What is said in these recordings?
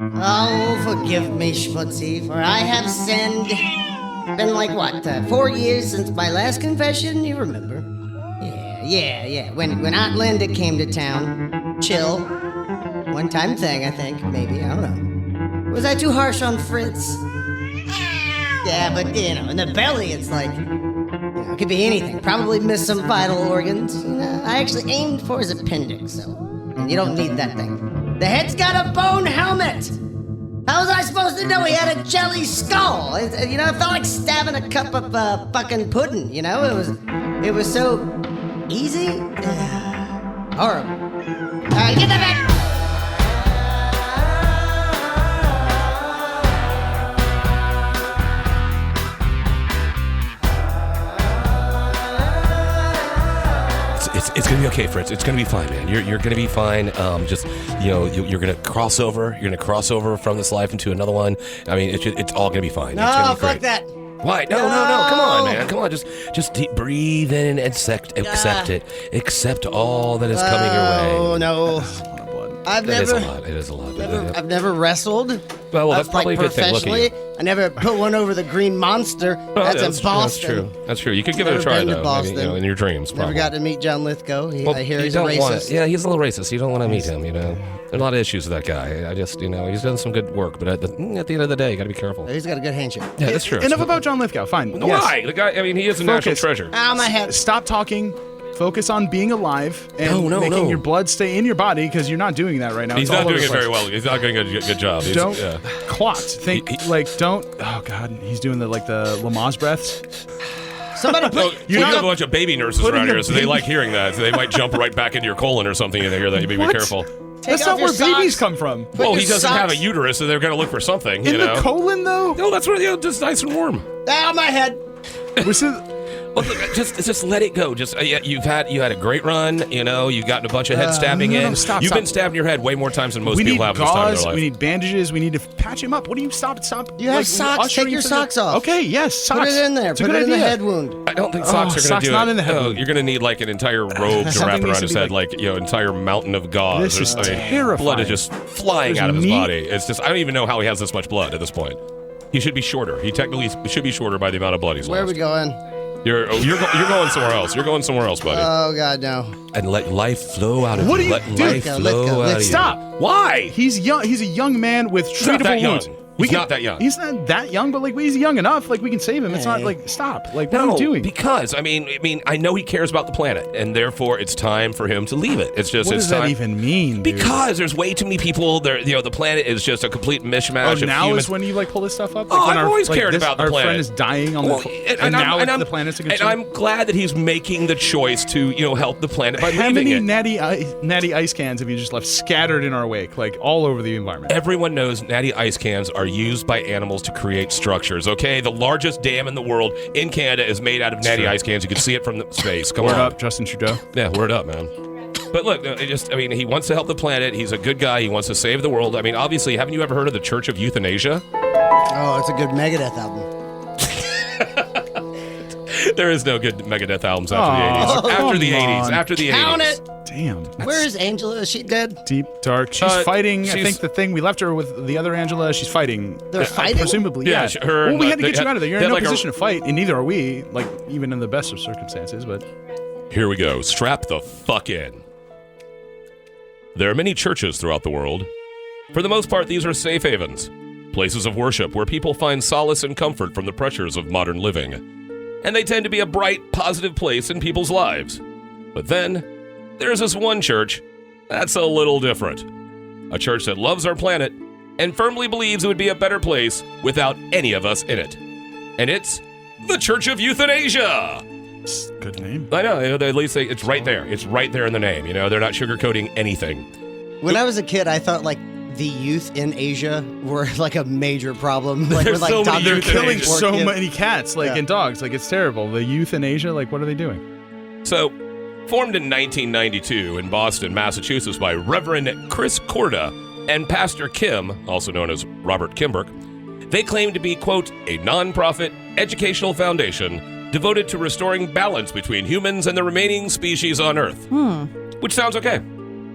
Oh, forgive me, Schmutzy, for I have sinned. Been like, 4 years since my last confession, you remember? Yeah. When Aunt Linda came to town. Chill. One-time thing, I think. Maybe, I don't know. Was I too harsh on Fritz? Yeah, but, in the belly, it's like... it could be anything. Probably missed some vital organs. I actually aimed for his appendix, so... And you don't need that thing. The head's got a bone helmet! How was I supposed to know he had a jelly skull? It felt like stabbing a cup of fucking pudding, It was so easy. Horrible. Alright, get that back! It's gonna be okay, Fritz. It's gonna be fine, man. You're gonna be fine. You're gonna cross over. You're gonna cross over from this life into another one. I mean, it's all gonna be fine. No, it's gonna be fuck great. that. Why? No. Come on, man. Come on. Just deep breathe in and accept it. Accept all that is coming your way. Oh no. It is a lot. I've never wrestled. Well, that's probably a good thing. Professionally. I never put one over the Green Monster. That's in Boston. That's true. You could give it a try, though. Maybe, in your dreams. Probably. Never got to meet John Lithgow. I hear he's a racist. Yeah, he's a little racist. You don't want to meet him. There are a lot of issues with that guy. I just, he's done some good work, but at the end of the day, you got to be careful. He's got a good handshake. Yeah, that's true. Enough about John Lithgow. Fine. Why? Yes. The guy. I mean, he is a national treasure. Ow, my head. Stop talking. Focus on being alive and making your blood stay in your body because you're not doing that right now. He's not doing it very well. He's not doing a good job. Don't clot. Don't. Oh God, he's doing the Lamaze breaths. Somebody put. You have a bunch of baby nurses around here, so they like hearing that. So they might jump right back into your colon or something, and they hear that. You be careful. That's not where babies come from. Well, he doesn't have a uterus, so they're going to look for something. In the colon, though. No, that's where just nice and warm. Ow, my head. Well, just let it go. Just you had a great run. You've gotten a bunch of head stabbing in. You've been stabbed in your head way more times than most people have this time in their life. We need bandages. We need to patch him up. What do you stop? You have socks. Take your socks off. Okay, yes, socks. Put it in there. Put it in the head wound. I don't think socks are going to do it. Not in the head wound. You're going to need like an entire robe to wrap around his head, like entire mountain of gauze. This is terrifying. Blood is just flying out of his body. It's just I don't even know how he has this much blood at this point. He should be shorter. He technically should be shorter by the amount of blood he's lost. Where are we going? You're going somewhere else. You're going somewhere else, buddy. Oh God, no! And let life flow out of you. What do you do? Life flow out of you. Stop! Why? He's young. He's a young man with treatable wounds. He's not that young. He's not that young, but he's young enough. We can save him. It's not stop. What are you doing? Because I mean, I know he cares about the planet, and therefore it's time for him to leave it. It's just what does that even mean? Dude? Because there's way too many people. There, the planet is just a complete mishmash. Oh, now humans. Is when you pull this stuff up. I've always cared about the planet. Our friend is dying on and now the planet's a concern. And I'm glad that he's making the choice to help the planet by How leaving it. Natty ice cans have you just left scattered in our wake, all over the environment? Everyone knows Natty ice cans are used by animals to create structures, okay? The largest dam in the world in Canada is made out of Natty ice cans. You can see it from space. Come on. Word up, Justin Trudeau. Yeah, word up, man. But look, he wants to help the planet. He's a good guy. He wants to save the world. I mean, obviously, haven't you ever heard of the Church of Euthanasia? Oh, it's a good Megadeth album. There is no good Megadeth albums after the 80s. After the 80s. After the 80s. Count it! Damn. Where is Angela? Is she dead? Deep, dark. She's fighting. I think the thing we left her with the other Angela. She's fighting. They're fighting? Presumably, yeah. Well, we had to get you out of there. You're in no like position to fight, and neither are we. Even in the best of circumstances, but. Here we go. Strap the fuck in. There are many churches throughout the world. For the most part, these are safe havens, places of worship where people find solace and comfort from the pressures of modern living. And they tend to be a bright, positive place in people's lives. But then, there's this one church that's a little different. A church that loves our planet and firmly believes it would be a better place without any of us in it. And it's the Church of Euthanasia. Good name. I know. At least it's right there. It's right there in the name. They're not sugarcoating anything. When I was a kid, I thought the youth in Asia were a major problem. There's so many they're youth in killing Asia. so many cats, and dogs. It's terrible. The youth in Asia, what are they doing? So, formed in 1992 in Boston, Massachusetts by Reverend Chris Korda and Pastor Kim, also known as Robert Kimberk, they claim to be, quote, a non-profit educational foundation devoted to restoring balance between humans and the remaining species on Earth. Which sounds okay.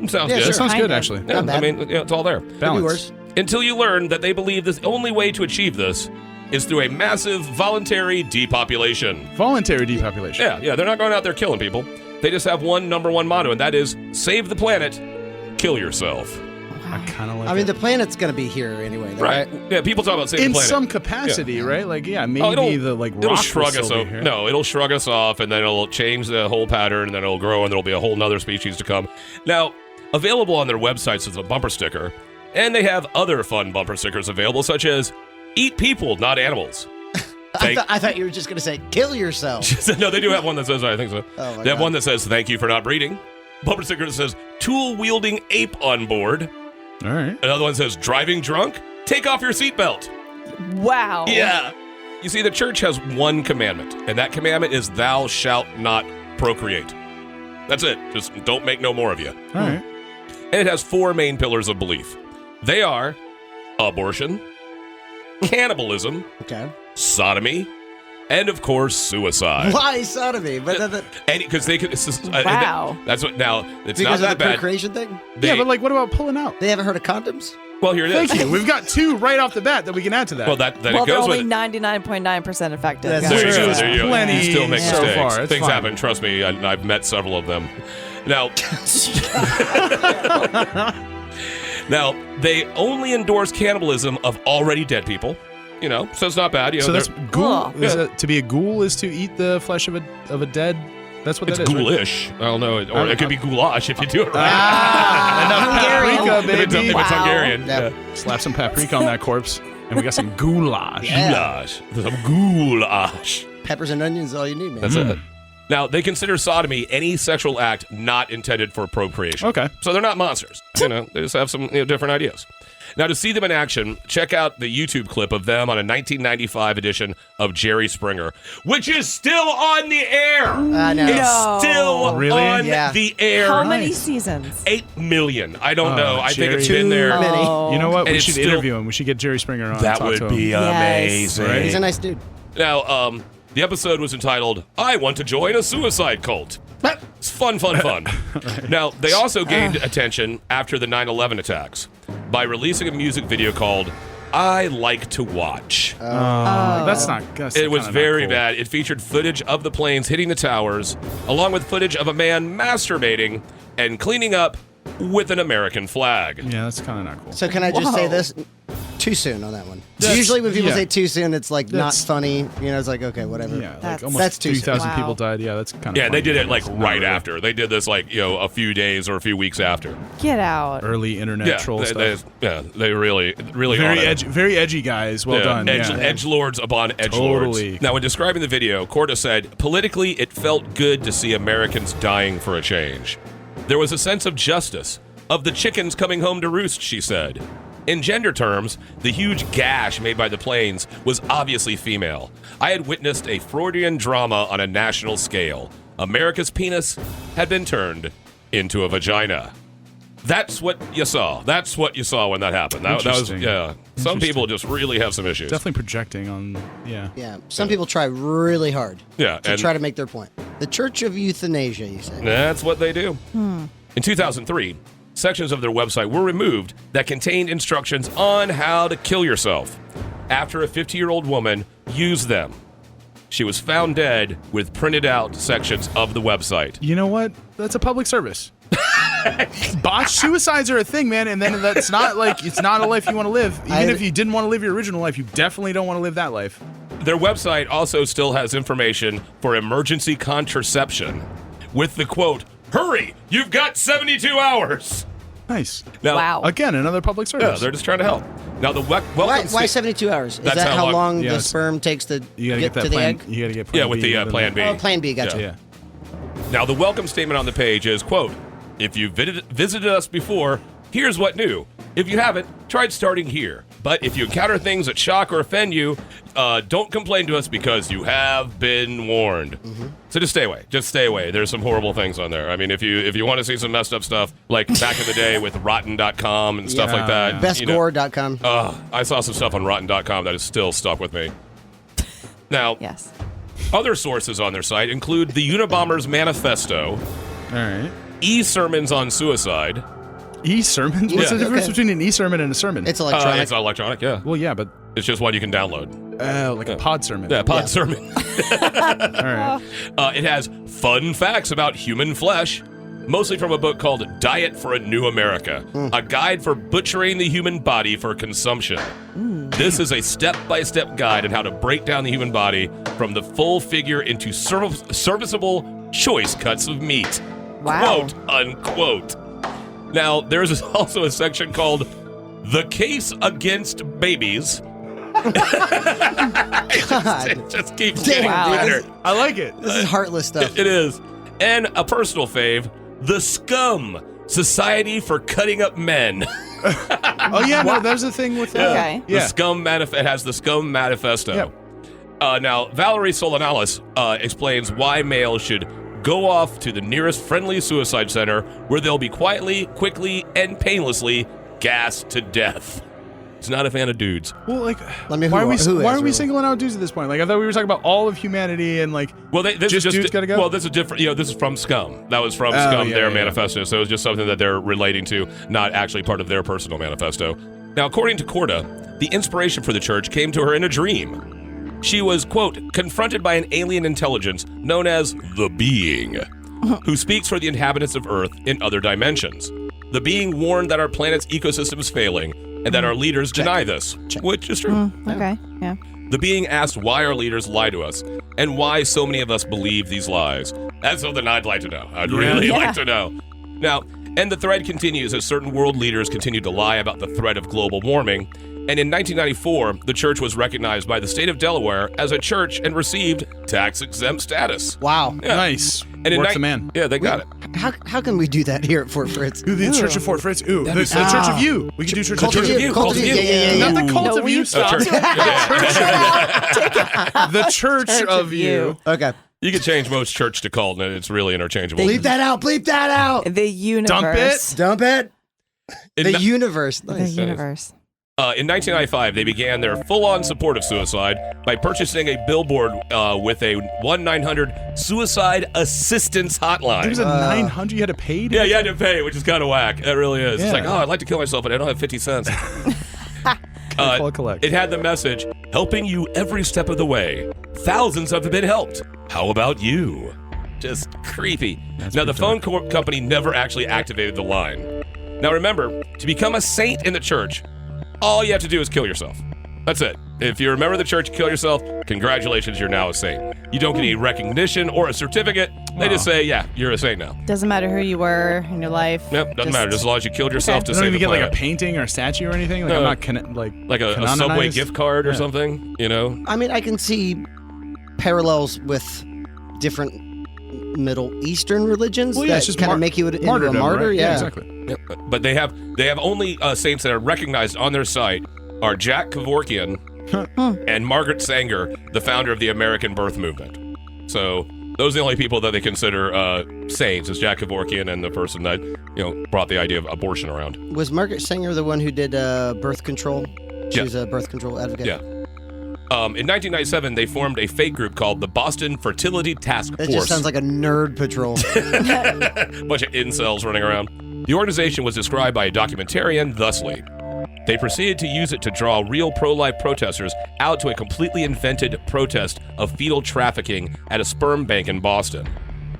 Sounds good. That sounds good, actually. Yeah, I mean, it's all there. Balance. until you learn that they believe the only way to achieve this is through a massive voluntary depopulation. Voluntary depopulation. Yeah, they're not going out there killing people. They just have one number one motto, and that is save the planet, kill yourself. I kind of like I mean, it. the planet's going to be here anyway, though, Right. Yeah, people talk about saving the planet. In some capacity, right? Like, maybe it'll rock shrug will us still off. be here. No, it'll shrug us off, and then it'll change the whole pattern, and then it'll grow, and there'll be a whole nother species to come. Now, available on their websites is a bumper sticker, and they have other fun bumper stickers available, such as "Eat people, not animals." I thought you were just going to say, kill yourself. No, they do have one that says, I think so. Oh, my They have God. one that says, "Thank you for not breeding." Bumper sticker that says, "Tool-wielding ape on board." All right. Another one says, "Driving drunk? Take off your seatbelt." Wow. Yeah. You see, the church has one commandment, and that commandment is thou shalt not procreate. That's it. Just don't make no more of you. All right. And it has four main pillars of belief. They are abortion, cannibalism, Okay. sodomy, and of course, suicide. Why sodomy? But Because they could. Wow. That's what. Now it's because not of that the bad. procreation thing? They- Yeah, but what about pulling out? They haven't heard of condoms? well, here it is. Thank you. We've got two right off the bat that we can add to that. Well, that Well, it they're goes only with. 99.9% effective. That's There you true. go. There's There you go. plenty You still make so mistakes. far. It's Things fine. happen. Trust me. I've met several of them. Now, now they only endorse cannibalism of already dead people. So it's not bad. So that's they're- ghoul. Cool. Is that, to be a ghoul is to eat the flesh of a dead. That's what it's that is. Right? ghoulish. I don't know. Or it could be goulash if you do it right. Enough paprika, If it's, baby. if it's Wow. Hungarian. Yep. Yeah. Slap some paprika on that corpse, and we got some goulash. Yeah. Goulash. There's some goulash. Peppers and onions is all you need, man. That's it. Now, they consider sodomy any sexual act not intended for procreation. Okay. So they're not monsters. They just have some different ideas. Now, to see them in action, check out the YouTube clip of them on a 1995 edition of Jerry Springer, which is still on the air. I know. No. It's still Really? on Yeah. the air. How many Nice. seasons? 8 million. I don't know. I think Jerry. it's been there. Too many. Oh. You know what? And We it's should still- interview him. We should get Jerry Springer on. That and talk would to be him. amazing. Right? He's a nice dude. Now, the episode was entitled, "I Want to Join a Suicide Cult." It's fun. Now, they also gained attention after the 9/11 attacks by releasing a music video called "I Like to Watch." That's not. That's It was kinda not very cool. bad. It featured footage of the planes hitting the towers, along with footage of a man masturbating and cleaning up with an American flag. Yeah, that's kind of not cool. So can I just say Whoa. this? Too soon on that one. That's- Usually when people yeah. say too soon, it's like not That's- funny. It's like, okay, whatever. Yeah, like That's- almost That's too soon. 3,000 Wow. people died. Yeah, that's kind of. Yeah, they did it like Not right really. after. They did this like, a few days or a few weeks after. Get out. Early internet troll stuff. They really Very on it. very edgy guys. Well done. Edge, yeah. edgelords upon edgelords. Totally. Now, when describing the video, Corda said, "Politically, it felt good to see Americans dying for a change. There was a sense of justice, of the chickens coming home to roost," she said. In gender terms, the huge gash made by the planes was obviously female. I had witnessed a Freudian drama on a national scale. America's penis had been turned into a vagina. That's what you saw. That's what you saw when that happened. That was, Interesting. yeah. Some Interesting. people just really have some issues. Definitely projecting on. Yeah. Yeah. Some people try really hard Yeah, to and- try to make their point. The Church of Euthanasia, you say. That's what they do. In 2003, sections of their website were removed that contained instructions on how to kill yourself after a 50-year-old woman used them. She was found dead with printed out sections of the website. You know what? That's a public service. Botched suicides are a thing, man, and then that's not like it's not a life you want to live. Even if you didn't want to live your original life, you definitely don't want to live that life. Their website also still has information for emergency contraception with the quote, "Hurry, you've got 72 hours." Nice. Now, Wow. Again, another public Yeah, service. they're just trying to help. Now, the welcome Why sta- 72 hours? Is That's that how how long yeah, the it's- sperm takes to you gotta get get that to the plan. egg? You gotta get plan Yeah, with B the and then- plan B. Oh, plan B, gotcha. Yeah. Now, the welcome statement on the page is, quote, "If you've visited us before, here's what new. If you haven't, try starting here. But if you encounter things that shock or offend you, don't complain to us because you have been warned." So just stay away. Just stay away. There's some horrible things on there. I mean, if you want to see some messed up stuff, like back in the day with rotten.com and stuff Yeah, like that. yeah. Bestgore.com. I saw some stuff on rotten.com that is still stuck with me. Now, Yes. other sources on their site include the Unabomber's Manifesto, All right. e-sermons on suicide, E-sermons? What's the Yeah, difference okay. between an e-sermon and a sermon? It's electronic. It's electronic, yeah. Well, yeah, but It's just one you can download. like a pod sermon. Yeah, pod sermon. All right. It has fun facts about human flesh, mostly from a book called Diet for a New America, a guide for butchering the human body for consumption. This is a step-by-step guide on how to break down the human body from the full figure into serviceable choice cuts of meat. Wow. Quote, unquote. Now, there's also a section called The Case Against Babies. It just keeps getting Damn, dude, better. this- I like it. This is heartless stuff. It is. And a personal fave, The Scum Society for Cutting Up Men. Oh, yeah, no, there's a thing with that. Okay. The Yeah. Scum It has the Scum Manifesto. Yep. Now, Valerie Solanalis explains why males should go off to the nearest friendly suicide center where they'll be quietly, quickly, and painlessly gassed to death. He's not a fan of dudes. Well, like, Let me- why who are we is, why are we really? singling out dudes at this point? Like, I thought we were talking about all of humanity and like. Well, this Just is dudes gotta go? Well, this is different. This is from Scum. That was from Scum, yeah, their yeah. manifesto. So it's just something that they're relating to, not actually part of their personal manifesto. Now, according to Corda, the inspiration for the church came to her in a dream. She was, quote, confronted by an alien intelligence known as the Being, who speaks for the inhabitants of Earth in other dimensions. The Being warned that our planet's ecosystem is failing and that our leaders deny this, which is true. Okay. Yeah. The Being asked why our leaders lie to us and why so many of us believe these lies. That's something I'd like to know. I'd really like to know. Now, and the thread continues as certain world leaders continue to lie about the threat of global warming. And in 1994, the church was recognized by the state of Delaware as a church and received tax-exempt status. Wow. Yeah. Nice. And in Work the man. Yeah, they got it. How can we do that here at Fort Fritz? Ooh, the Church of Fort Fritz. Ooh, the Church of You. We could do Church Cult of of You. You. Cult of You. Yeah. Not the Cult No, of we You. used to- Stop. Church. The Church of You. Okay. You could change most church to cult, and it's really interchangeable. Bleep that out. Bleep that out. The universe. Dump it. In The ni- universe. The Nice. universe. In 1995, they began their full-on support of suicide by purchasing a billboard with a 1-900 suicide assistance hotline. There was a 900 you had to pay to Yeah, you had to pay, which is kind of whack. That really is. It's Yeah. like, oh, I'd like to kill myself, but I don't have 50 cents. call collect. It had the message, helping you every step of the way. Thousands have been helped. How about you? Just creepy. Now, the phone company never actually activated the line. Now, remember, to become a saint in the church, all you have to do is kill yourself. That's it. If you're a member of the church, kill yourself, congratulations, you're now a saint. You don't get any recognition or a certificate. They just say, yeah, you're a saint now. Doesn't matter who you were in your life. Nope, doesn't matter. Just as long as you killed yourself to You don't save even the get like planet. a painting or a statue or anything. Like No. I'm not Like a Subway canonized? gift card or Yeah. something, you know? I mean, I can see parallels with different Middle Eastern religions Well, yeah, that it's just kind of make you into a martyrdom, martyr. right? Yeah. exactly. Yep. But they have only saints that are recognized on their site are Jack Kevorkian and Margaret Sanger, the founder of the American Birth Movement. So those are the only people that they consider saints, is Jack Kevorkian and the person that brought the idea of abortion around. Was Margaret Sanger the one who did birth control? She Yeah. was a birth control advocate. Yeah. In 1997, they formed a fake group called the Boston Fertility Task That Force. just sounds like a nerd patrol. Bunch of incels running around. The organization was described by a documentarian thusly. They proceeded to use it to draw real pro-life protesters out to a completely invented protest of fetal trafficking at a sperm bank in Boston.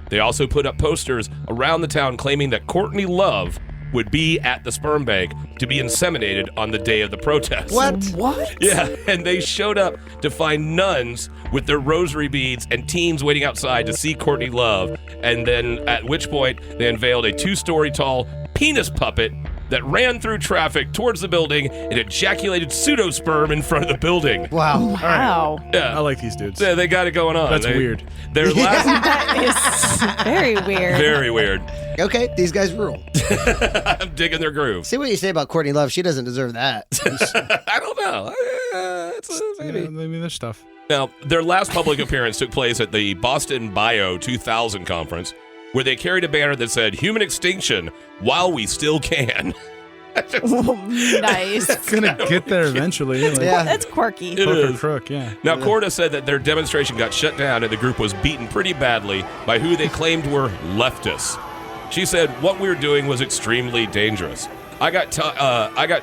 They also put up posters around the town claiming that Courtney Love would be at the sperm bank to be inseminated on the day of the protest. What? Yeah, and they showed up to find nuns with their rosary beads and teens waiting outside to see Courtney Love, and then at which point they unveiled a 2-story tall penis puppet that ran through traffic towards the building and ejaculated pseudosperm in front of the building. Wow. Wow. I Yeah, like these dudes. yeah, they got it going on. That's weird. Their last, That is very weird. very weird. Okay, these guys rule. I'm digging their groove. See what you say about Courtney Love. She doesn't deserve that. I don't know. Maybe. Yeah, maybe there's stuff. Now, their last public appearance took place at the Boston Bio 2000 conference, where they carried a banner that said, "Human extinction while we still can." Nice. Gonna get there eventually. Like, Yeah. That's quirky. It Hook or is. crook, yeah. Now, Corda said that their demonstration got shut down and the group was beaten pretty badly by who they claimed were leftists. She said, what we were doing was extremely dangerous. I got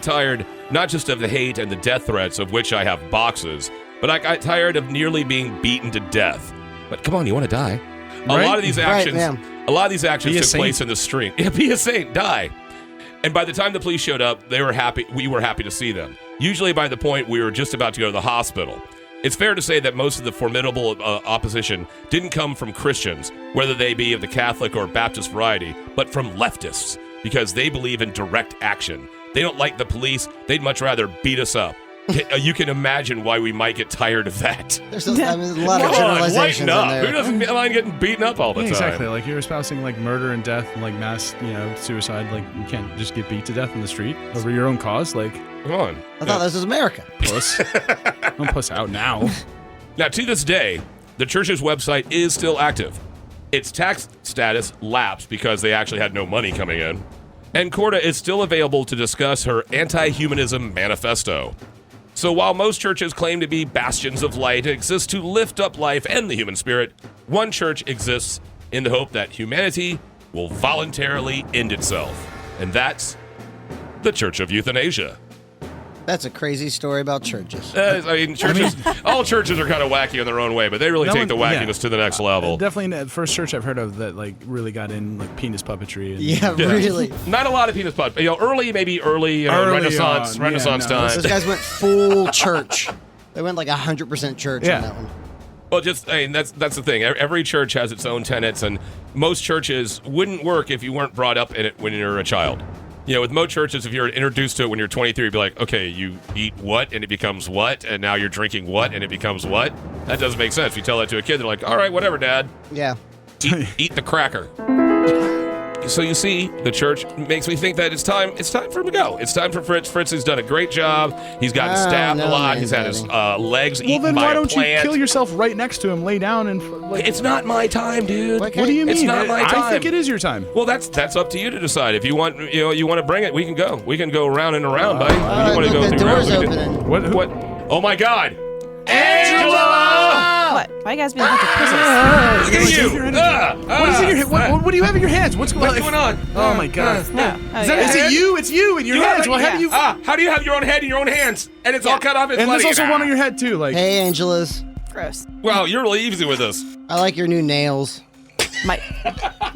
tired not just of the hate and the death threats, of which I have boxes, but I got tired of nearly being beaten to death. But come on, you want to die? A lot of these actions took place in the street. Yeah, be a saint, die. And by the time the police showed up, they were happy. We were happy to see them. Usually by the point we were just about to go to the hospital. It's fair to say that most of the formidable opposition didn't come from Christians, whether they be of the Catholic or Baptist variety, but from leftists, because they believe in direct action. They don't like the police. They'd much rather beat us up. You can imagine why we might get tired of that. There's a lot of generalizations in there. Who doesn't mind getting beaten up all the time? Exactly. Like you're espousing like murder and death and like mass, suicide. Like you can't just get beat to death in the street over your own cause. Like, come on. I thought this was America. Puss. Don't puss out now. Now, to this day, the church's website is still active. Its tax status lapsed because they actually had no money coming in. And Corda is still available to discuss her anti-humanism manifesto. So while most churches claim to be bastions of light and exist to lift up life and the human spirit, one church exists in the hope that humanity will voluntarily end itself. And that's the Church of Euthanasia. That's a crazy story about churches. Churches. All churches are kind of wacky in their own way, but they really take the wackiness to the next level. Definitely the first church I've heard of that like really got in like penis puppetry. And, yeah, really. Not a lot of penis puppetry. Early Renaissance time. Those guys went full church. They went like 100% church on that one. Well, that's the thing. Every church has its own tenets, and most churches wouldn't work if you weren't brought up in it when you're a child. With most churches, if you're introduced to it when you're 23, you'd be like, okay, you eat what, and it becomes what, and now you're drinking what, and it becomes what? That doesn't make sense. If you tell that to a kid, they're like, all right, whatever, Dad. Yeah. Eat the cracker. So you see, the church makes me think that it's time for him to go. It's time for Fritz. Fritz has done a great job. He's gotten stabbed a lot. He's had his legs eaten by a plant. Well, then why don't you kill yourself right next to him, lay down, and... It's not my time, dude. What do you mean? It's not my time. I think it is your time. Well, that's up to you to decide. If you want, you want to bring it, we can go. We can go round and around, buddy. You want to go the door's opening. What? Oh my God! Angela! What? Why you guys being a bunch of pussies? Look at you! What is in your what do you have in your hands? What's going on? Oh my God! No. Is it you? It's you in your hands. Well, how do you? How do you have your own head in your own hands? And it's all cut off. And there's also one on your head too. Like, hey, Angela's. Gross. Wow, you're really easy with this. I like your new nails.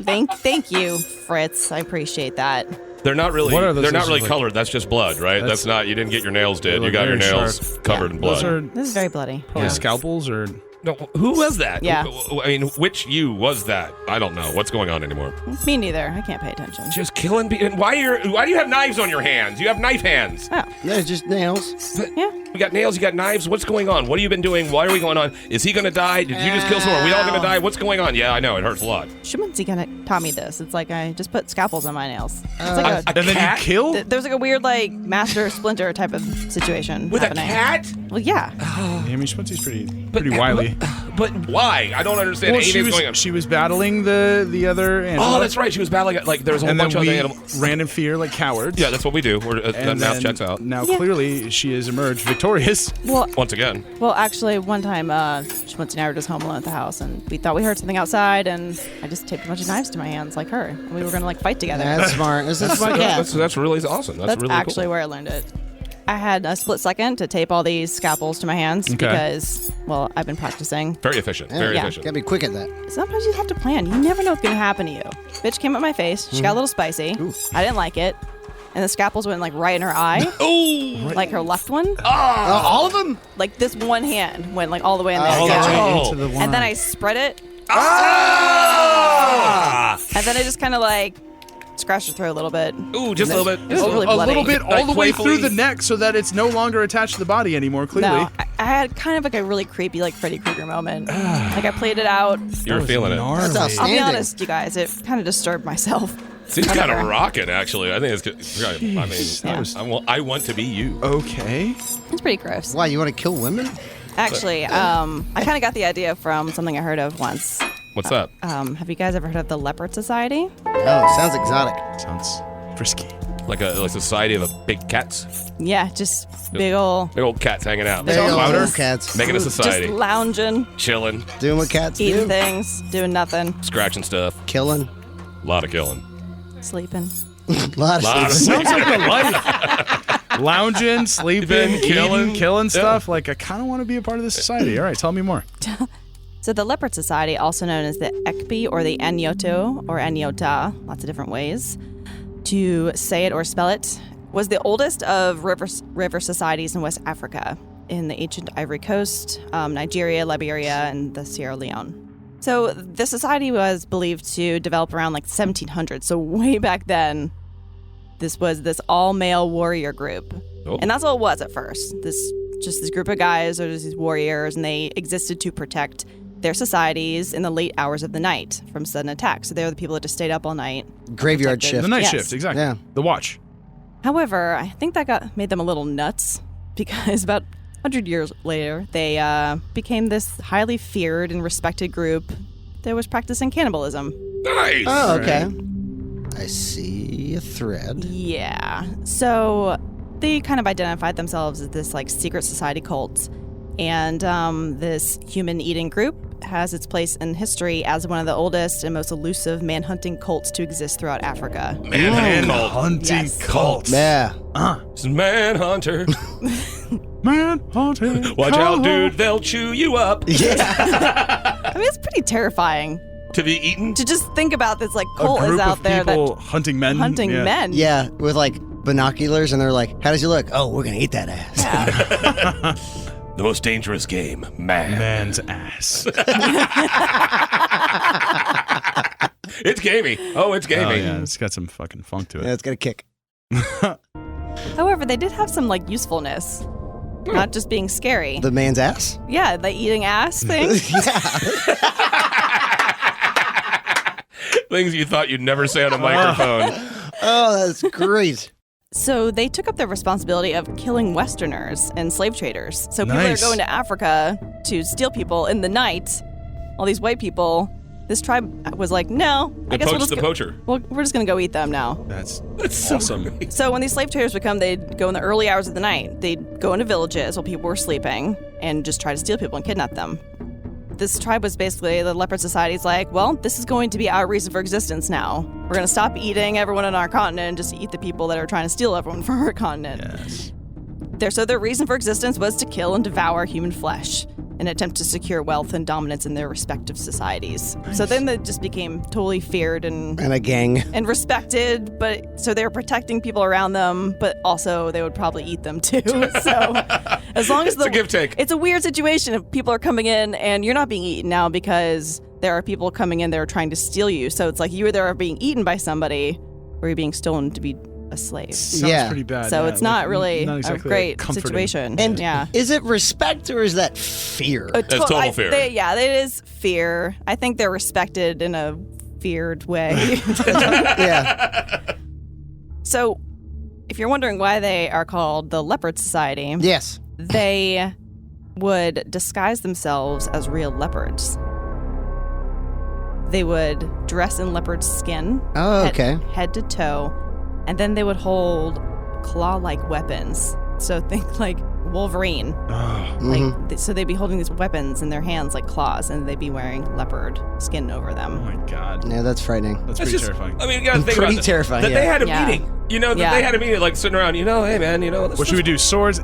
Thank you, Fritz. I appreciate that. They're not really. What are those? They're not really Like- colored. That's just blood, right? That's not. You didn't get your nails did. You look got your very nails sharp. covered in blood. Those are This is very bloody. probably scalpels or. No, who was that? Yeah. I mean, which you was that? I don't know. What's going on anymore? Me neither. I can't pay attention. Just killing people. Why do you have knives on your hands? You have knife hands. Oh, They're just nails. yeah. You got nails, you got knives. What's going on? What have you been doing? Why are we going on? Is he going to die? Did you just kill someone? Are we all going to die? What's going on? Yeah, I know. It hurts a lot. Shumenzi kind of taught me this. It's like I just put scalpels on my nails. It's like A And then cat? you kill? there's like a weird like Master Splinter type of situation With happening. a cat? Well, yeah. Yeah, I mean, Schmutzy's pretty wily. But why? I don't understand Well, anything going on. she was battling the other Angela. Oh, that's right. She was battling, like, there's a whole And bunch then of other we animals. ran in fear like cowards. Yeah, that's what we do. That And math then checks out. Now Yeah. clearly she has emerged victorious. Well, Once again. actually, one time, Schmutz and I were just home alone at the house, and we thought we heard something outside, and I just taped a bunch of knives to my hands, like her, and we were gonna like fight together. That's smart. That's a smart cat. That's really awesome. That's really actually cool. where I learned it. I had a split second to tape all these scalpels to my hands because, well, I've been practicing. Very efficient. Very Yeah. efficient. Gotta be quick at that. Sometimes you have to plan. You never know what's gonna happen to you. Bitch came at my face. She got a little spicy. I didn't like it. And the scalpels went like right in her eye. Oh! Like her left one. All of them? Like this one hand went like all the way in there. Oh, Yeah. oh. Into the And then I spread it. Ah! And then I just kind of like scratched her throat a little bit. Ooh, just a little bit. It was really a bloody. little bit all Like the way playfully- through the neck so that it's no longer attached to the body anymore, clearly. No, I had kind of like a really creepy like Freddy Krueger moment. Like I played it out. You're feeling it. That's I'll outstanding. be honest, you guys, it kind of disturbed myself. Seems kind of rocking, actually. I think it's good. I mean, Yeah. I want to be you. Okay. It's pretty gross. Why, you want to kill women? Actually, I kind of got the idea from something I heard of once. What's that? Have you guys ever heard of the Leopard Society? No, sounds exotic. Sounds frisky. Like a society of big cats? Yeah, just big ol' Big old cats hanging out. There you go, louder? little cats. Making a just society. lounging, Chilling. Doing what cats eating do. things, doing nothing. Scratching stuff. Killing. A lot of killing. Sleeping. A lot of sleep. Sounds like a life. Lounging, sleeping, killing stuff. Like, I kind of want to be a part of this society. All right, tell me more. So the Leopard Society, also known as the Ekpi or the Enyoto or Enyota, lots of different ways to say it or spell it, was the oldest of river societies in West Africa, in the ancient Ivory Coast, Nigeria, Liberia, and the Sierra Leone. So the society was believed to develop around like 1700. So way back then, this was this all-male warrior group. Oh. And that's all it was at first. This group of guys, or just these warriors, and they existed to protect their societies in the late hours of the night from sudden attacks. So they're the people that just stayed up all night. Graveyard protected. shift. The night Yes. shift, exactly. Yeah. The watch. However, I think that made them a little nuts because about 100 years later, they became this highly feared and respected group that was practicing cannibalism. Nice. Oh, okay. I see a thread. Yeah. So they kind of identified themselves as this like secret society cult. And this human eating group has its place in history as one of the oldest and most elusive man-hunting cults to exist throughout Africa. Hunting Yes. cult. Yeah. It's Manhunter. Hunting. Watch out, dude. They'll chew you up. I mean, it's pretty terrifying To be eaten. to just think about this like A cult is group out of there people that hunting men. hunting Yeah. men. Yeah, with like binoculars, and they're like, "How does he look?" "Oh, we're gonna eat that ass." Yeah. The most dangerous game, man. Man's ass. It's gamey. Oh, it's Oh, gamey. yeah, it's got some fucking funk to Yeah, it. it's got a kick. However, they did have some like usefulness, not just being scary. The man's ass. Yeah, the eating ass thing. Things you thought you'd never say on a microphone. Oh, that's great. So they took up the responsibility of killing Westerners and slave traders. So people Nice. are going to Africa to steal people in the night. All these white people. This tribe was like, no, I They guess poached the poacher. we're just gonna go eat them now. That's That's awesome. So when these slave traders would come, they'd go in the early hours of the night. They'd go into villages while people were sleeping and just try to steal people and kidnap them. This tribe was basically, the Leopard Society's like, well, this is going to be our reason for existence now. We're going to stop eating everyone on our continent and just eat the people that are trying to steal everyone from our continent. Yes. So their reason for existence was to kill and devour human flesh in an attempt to secure wealth and dominance in their respective societies. So then they just became totally feared and And a gang. respected, but so they were protecting people around them, but also they would probably eat them too. So as long as It's a give take. it's a weird situation if people are coming in and you're not being eaten now because there are people coming in that are trying to steal you. So it's like you either are being eaten by somebody or you're being stolen to be a slave. Sounds Yeah. pretty bad. So yeah. it's not really not exactly a great comforting. situation. And yeah. is it respect or is that fear? A That's total fear. It is fear. I think they're respected in a feared way. Yeah. So, if you're wondering why they are called the Leopard Society, Yes. they would disguise themselves as real leopards. They would dress in leopard skin, Oh, okay. head to toe, and then they would hold claw-like weapons. So think like Wolverine. So they'd be holding these weapons in their hands like claws, and they'd be wearing leopard skin over Oh them. my god. Yeah, that's frightening. That's That's pretty just, terrifying. I mean, you gotta think Pretty about terrifying, that yeah. they had a Yeah. meeting. You know, that Yeah. they had a meeting, like sitting around, hey man, let's What should we do? Swords?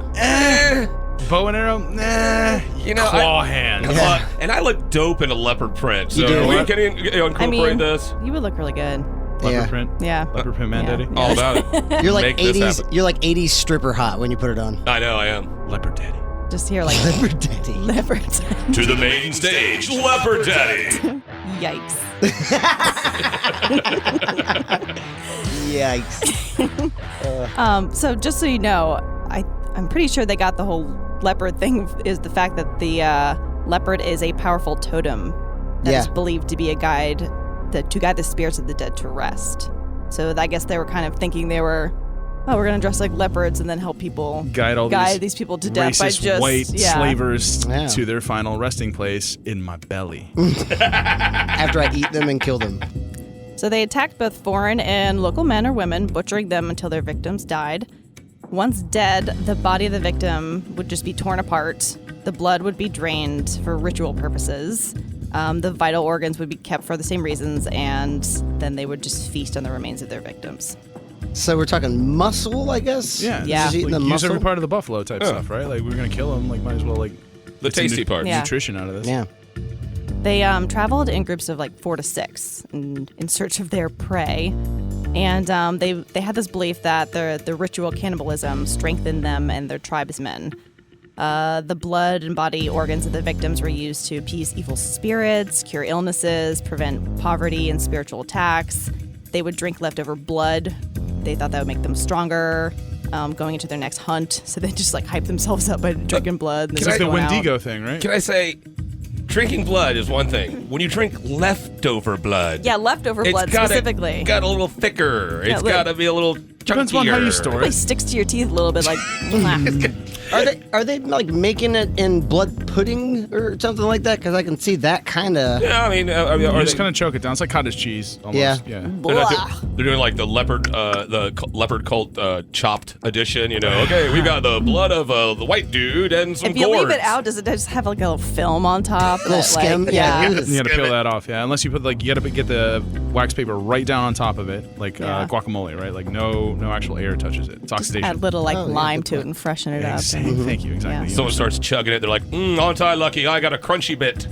Bow and arrow? Nah. You know, Claw hand. Yeah. And I look dope in a leopard print. So You do. we can incorporate this. You would look really good. Leopard Yeah. print. Yeah. Leopard print man, Yeah. daddy. All about it. You're like Make this 80s. happen. You're like 80s stripper hot when you put it on. I know, I am. Leopard daddy. Just hear like Leopard daddy. leopards. To the main stage, Leopard Daddy. Yikes. Yikes. So just so you know, I'm pretty sure they got the whole leopard thing is the fact that the leopard is a powerful totem that is Yeah. believed to be a guide to guide the spirits of the dead to rest. So I guess they were kind of thinking we're going to dress like leopards and then help people Guide these people to death racist by just white slavers Yeah. to their final resting place in my belly. After I eat them and kill them. So they attacked both foreign and local men or women, butchering them until their victims died. Once dead, the body of the victim would just be torn apart. The blood would be drained for ritual purposes. The vital organs would be kept for the same reasons, and then they would just feast on the remains of their victims. So we're talking muscle, I guess? Yeah. Yeah. Just eating the Use muscle? every part of the buffalo type stuff, right? Like, we're going to kill them. Like, might as well, like... The get some tasty part. Yeah. Nutrition out of this. Yeah. They traveled in groups of like 4 to 6 in search of their prey. And they had this belief that the ritual cannibalism strengthened them and their tribesmen. The blood and body organs of the victims were used to appease evil spirits, cure illnesses, prevent poverty and spiritual attacks. They would drink leftover blood. They thought that would make them stronger going into their next hunt. So they just like hype themselves up by drinking blood. And It's like the going out. Wendigo thing, right? Can I say, drinking blood is one thing. When you drink leftover blood, Yeah, leftover it's blood specifically. got a little thicker. Yeah, It's got to be a little chunkier. Depends on how you store It it. sticks to your teeth a little bit like... Are they like making it in blood pudding or something like that? Because I can see that kind of. Yeah, I mean, You are just they, kind of choke it down. It's like cottage cheese, almost. Yeah. they're doing like the leopard cult chopped edition. You know, okay, we got the blood of the white dude and some If you leave gourds. it out, does it just have like a little film on top? Little that, like, skim, yeah. yeah. You got to peel that off, yeah. Unless you put like, you got to get the wax paper right down on top of it, like Yeah. guacamole, right? Like no actual air touches it. It's oxidation. Add little like Oh, yeah, lime good to it point. and freshen it up. Exactly. Thank you. Exactly. Yeah. You Someone understand. starts chugging it. They're like, aren't I lucky? I got a crunchy bit.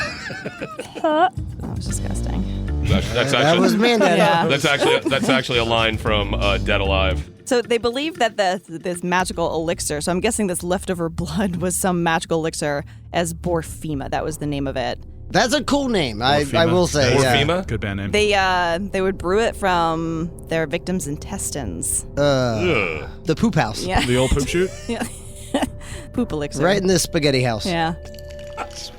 That was disgusting. That's That actually was mandated. Yeah. that's actually a line from Dead Alive. So they believe that this magical elixir, so I'm guessing this leftover blood was some magical elixir as Borfima. That was the name of it. That's a cool name. I Morphema. will say. Yeah. Morphema? Good band name. They would brew it from their victims' intestines. Ugh. The poop house. Yeah. The old poop shoot. Yeah. Poop elixir. Right in this spaghetti house. Yeah.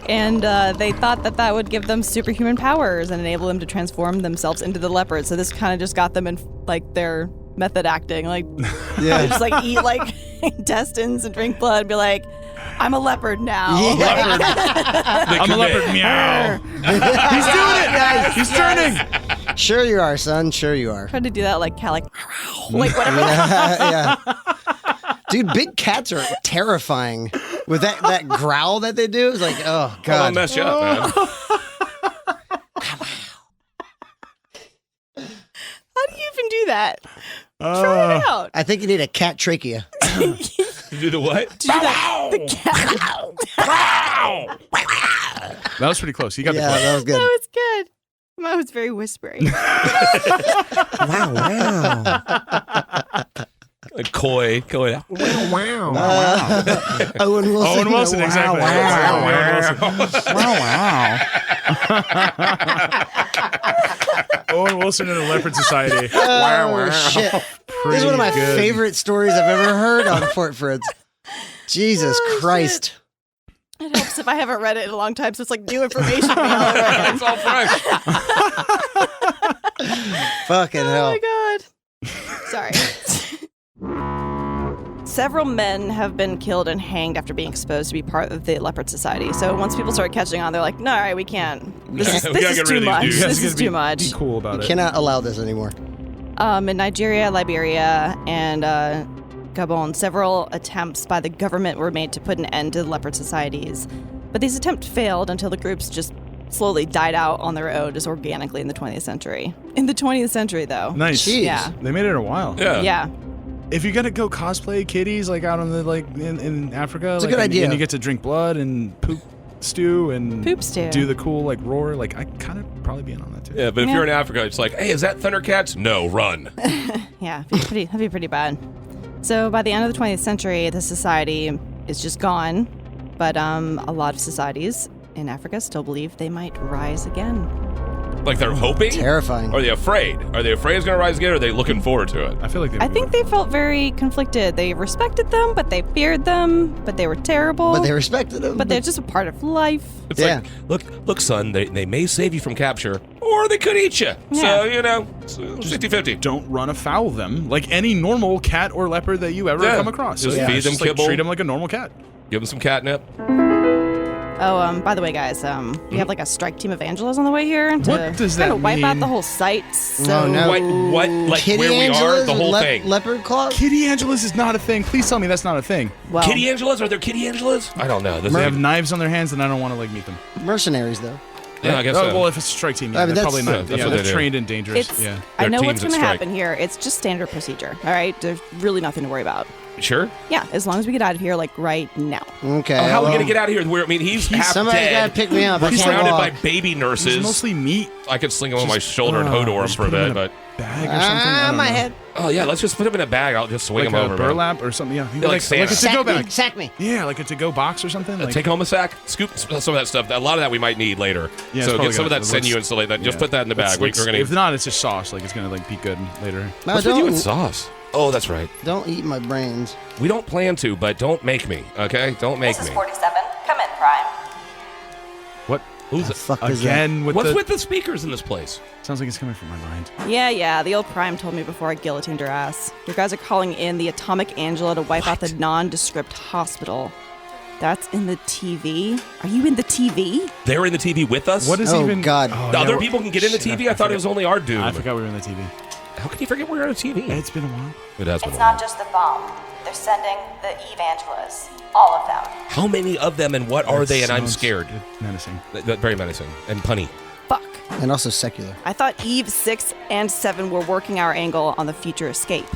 And they thought that would give them superhuman powers and enable them to transform themselves into the leopard. So this kind of just got them in like their method acting. Like, Yeah. just like eat like intestines and drink blood and be like, I'm a leopard now. Leopard. I'm a leopard. Meow. He's doing it, guys. He's turning. Sure you are, son. Sure you are. Tried to do that like cat, like whatever. Yeah. Dude, big cats are terrifying. With that growl that they do, it's like, oh I'll god. mess you up, man. How do you even do that? Try it out. I think you need a cat trachea. You do the what? Do that. The cat. That was pretty close. You got the Yeah, close. that was good. That was good. Mine was very whispery. Wow. Like coy. Owen Wilson. Owen Wilson, Wow, exactly. wow. Owen Wilson and the Leopard Society. Oh, shit. This is one of my Pretty good. favorite stories I've ever heard on Fort Fritz. Jesus Oh, Christ. It helps if I haven't read it in a long time, so it's like new information to me all over again. It's all fresh. Fucking Oh hell. my god. Sorry. Several men have been killed and hanged after being exposed to be part of the Leopard Society. So once people started catching on, they're like, no, all right, we can't. This We gotta is get too rid of these much. dudes. You guys This is gotta too much. Be cool about it. Cannot allow this anymore. In Nigeria, Liberia, and Gabon, several attempts by the government were made to put an end to the leopard societies. But these attempts failed until the groups just slowly died out on their own, just organically in the 20th century. In the 20th century, though. Nice. Jeez. Yeah. They made it a while. Yeah. Yeah. If you gotta go cosplay kitties like out on the in Africa, It's a like, good idea. and you get to drink blood and poop stew and Poop stew. do the cool like roar, like I kind of probably be in on that too. Yeah, but if Yeah. you're in Africa, it's like, hey, is that Thundercats? No, run. Yeah, that'd be pretty bad. So by the end of the 20th century, the society is just gone. But a lot of societies in Africa still believe they might rise again. Like they're hoping? Terrifying. Are they afraid? Are they afraid it's going to rise again, or are they looking forward to it? I feel like I think they felt very conflicted. They respected them, but they feared them, but they were terrible. But they respected him. But they're just a part of life. It's Yeah. like, look, son, they may save you from capture, or they could eat you. So, Yeah. you know, it's 50-50. don't run afoul of them like any normal cat or leopard that you ever Yeah. come across. Just So, feed it's them just, like, kibble. treat them like a normal cat. Give them some catnip. Oh, by the way, guys, we have like a strike team of Angelas on the way here to What does that kinda wipe out mean? the whole site. So Oh, no. What? Like Kitty where we are? Angelas The whole with thing. Leopard claws? Kitty Angelas is not a thing. Please tell me that's not a thing. well, Kitty Angelas? Are there Kitty Angelas? I don't know. This They is, have knives on their hands, and I don't want to like meet them. Mercenaries, though. yeah, I guess Oh, so. well, if it's a strike team, I yeah, mean, they're that's- probably yeah, not. that's Yeah, what they're they do. trained and dangerous. it's. Yeah. I They're know what's teams that going to strike. happen here. It's just standard procedure. All right, there's really nothing to worry about. Sure. Yeah, as long as we get out of here like right now. Okay. Oh, how are we well, gonna get out of here? I mean, he's half Somebody's dead. got to pick me up. I He's can't surrounded walk. by baby It's nurses. mostly meat. I could sling him on my shoulder and hodor him just for a put 'em bit, in but bag or something. I don't my know. head. oh yeah, let's just put him in a bag. I'll just swing Like him a over. man. burlap or something. Yeah, like Santa. a to-go Sack me. bag. Sack me. Yeah, like a to-go box or something. Like, Take home a sack, scoop some of that stuff. A lot of that we might need later. Yeah, it's so probably get some of gonna- that sinew and stuff like that. Just yeah. put that in the bag. Let's- We're gonna. If not, it's just sauce. Like it's gonna like be good later. No, What's with you don't, with sauce? Oh, that's right. don't eat my brains. We don't plan to, but don't make me. Okay, don't make This is me. 47. Come in, Prime. What? Who's The it? fuck is Again with What's the? with the speakers in this place? Sounds like it's coming from my mind. Yeah, the old Prime told me before I guillotined her ass. You guys are calling in the Atomic Angela to wipe out the nondescript hospital. That's in the TV? Are you in the TV? They're in the TV with us. What is Oh, even? God. Oh, The yeah, other well- people can get in the Shit, TV. I thought it was only our dude. I forgot we were in the TV. How can you forget we're on a TV? It's been a while. It has been. It's a while. not just the bomb. They're sending the Evangelas. All of them. How many of them and what are That they? And I'm sounds scared. Menacing. Very menacing and punny. Fuck. And also secular. I thought Eve 6 and 7 were working our angle on the future escape.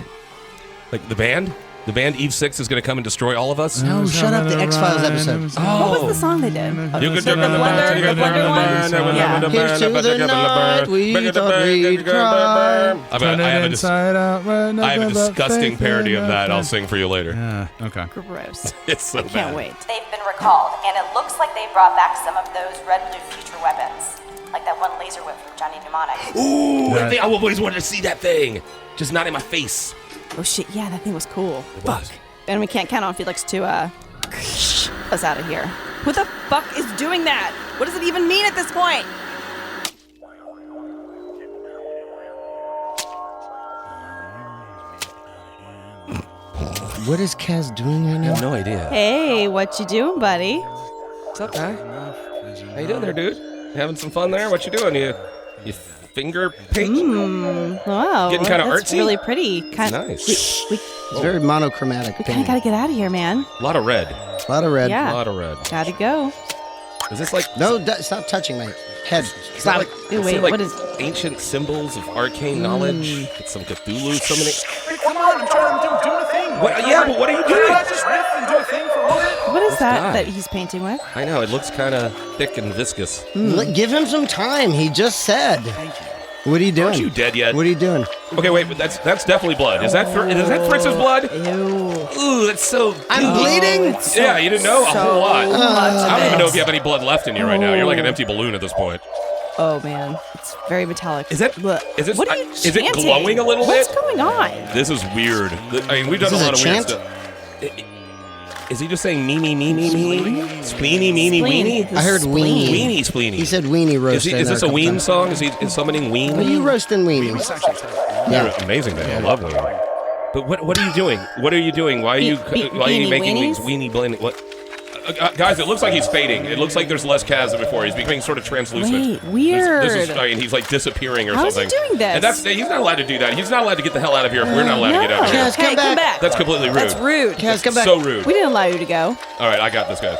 Like the band? The band Eve 6 is going to come and destroy all of us? No, shut up. The X-Files episode. What was the song they did? You could the blender one? Yeah. Here's to the night we thought we'd cry. I have a disgusting disgusting parody of that. I'll sing for you later. Yeah. Okay. Gross. It's so I bad. can't wait. They've been recalled, and it looks like they brought back some of those red-blue future weapons. Like that one laser whip from Johnny Mnemonic. Ooh, That- I always wanted to see that thing. Just not in my face. Oh shit, yeah, that thing was cool. It was. And we can't count on Felix to us out of here. Who the fuck is doing that? What does it even mean at this point? What is Kaz doing right now? No idea. Hey, what you doing, buddy? What's up, guy? How you doing there, dude? You having some fun there? What you doing? You finger paint? Wow, Getting kinda that's artsy? really pretty. Nice. We It's very monochromatic. kind of painting. gotta get out of here, man. A lot of red. A lot of red. A Yeah, lot of red. gotta go. Is this like... No, stop touching my head. Is that like, Ew, is wait, it like what is- ancient symbols of arcane knowledge? It's some Cthulhu summoning. Come on, I'm doing a thing. What? Yeah, but what are you doing? Just riff and do a thing for a moment. What is that guy. that he's painting with? I know, it looks kind of thick and viscous. Give him some time. He just said. What are you doing? Aren't you dead yet? What are you doing? Okay, wait, but that's definitely blood. Is that Fritz's blood? Ew. Ooh, that's so... I'm bleeding. Yeah, you didn't know a whole lot. much I don't even of know it. if you have any blood left in you right now. You're like an empty balloon at this point. Oh man, it's very metallic. Is it? Blech. Is it? What are you Is it chanting? glowing a little What's bit? going on? This is weird. I mean, we've done a Is this lot a of weird chant? stuff. Is he just saying me? Spleeny, meenie, Spleen. weenie? I heard Spleen. weenie. Weenie, spleeny. He said weenie roast. Is this a ween song? Is he summoning ween? Are you roasting weenies? They're Yeah. amazing, man. I love them. But what are you doing? What are you doing? Why are you Beanie making weenies? these weenie blending? What? Guys, it looks like he's fading. It looks like there's less Kaz than before. He's becoming sort of translucent. Wait, weird. This is, I mean, he's like disappearing or How is he something. doing this? And he's not allowed to do that. He's not allowed to get the hell out of here if we're not allowed to get out of here. Kaz, come Hey, back. come back. That's completely rude. That's rude. Kaz, come back. So rude. We didn't allow you to go. All right, I got this, guy.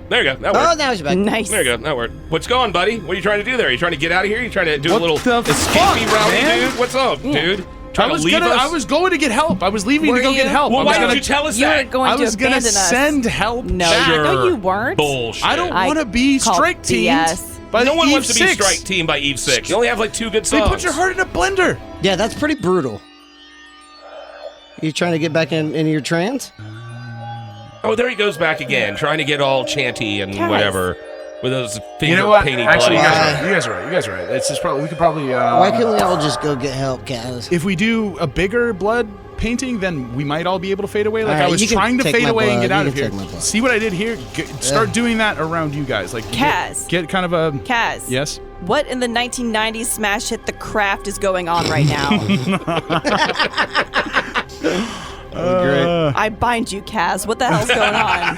There you go. That Oh, worked. now he's back. Nice. There you go. That worked. What's going, buddy? What are you trying to do there? Are you trying to get out of here? Are you trying to do What a little the escapey fuck, rally, man? dude? What's up, dude? Trying to leave us? I was going to get help. I was leaving Were to go you? get help. Well, I why was didn't gonna, you tell us You were that? going I to was gonna abandon us. send help. No, back. no, you weren't. Bullshit. I don't I want to be call strike teamed BS. by No the one Eve wants to be 6. strike team by Eve 6. You only have like 2 good They songs. put your heart in a blender. Yeah, that's pretty brutal. You trying to get back into your trance? Oh, there he goes back again, trying to get all chanty and Guys. whatever with those finger You know what? painty Actually, you bloody. guys are right. You guys are right. It's just probably we could probably. Why can't we all just go get help, Kaz? If we do a bigger blood painting, then we might all be able to fade away. Like All right, I was you can trying to take fade my away and blood. get out You of can here. take my blood. See what I did here? Start doing that around you guys. Like Kaz. get kind of a. Kaz. Yes. What in the 1990s smash hit The Craft is going on right now? Great. I bind you, Kaz. What the hell's going on?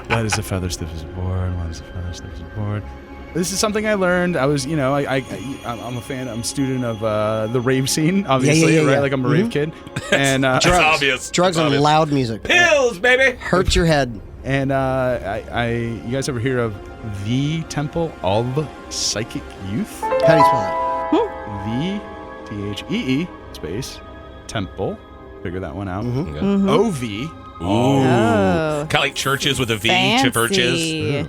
Light as a feather, stiff as a board. Light as a feather, stiff as a board. This is something I learned. I was, I'm a fan. I'm a student of the rave scene, obviously, right? Yeah. Like I'm a rave kid. And It's obvious. Drugs It's and obvious. loud music. Pills, baby. Hurts your head. And you guys ever hear of the Temple of Psychic Youth? How do you spell that? The THEE space Temple. Figure that one out. Okay. OV. Ooh. Oh. Kind of like churches with a V, churches. Fancy.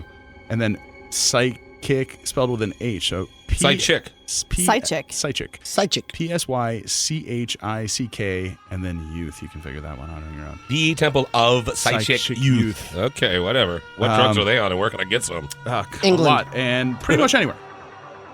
And then psychic spelled with an H. So Psychick. Psychick. Psychic. Psychic. PSYCHICK, and then youth. You can figure that one out on your own. The Temple of Psychic Psychic Youth. Youth. Okay, whatever. What drugs are they on and where can I get some? A England. lot, and pretty much anywhere.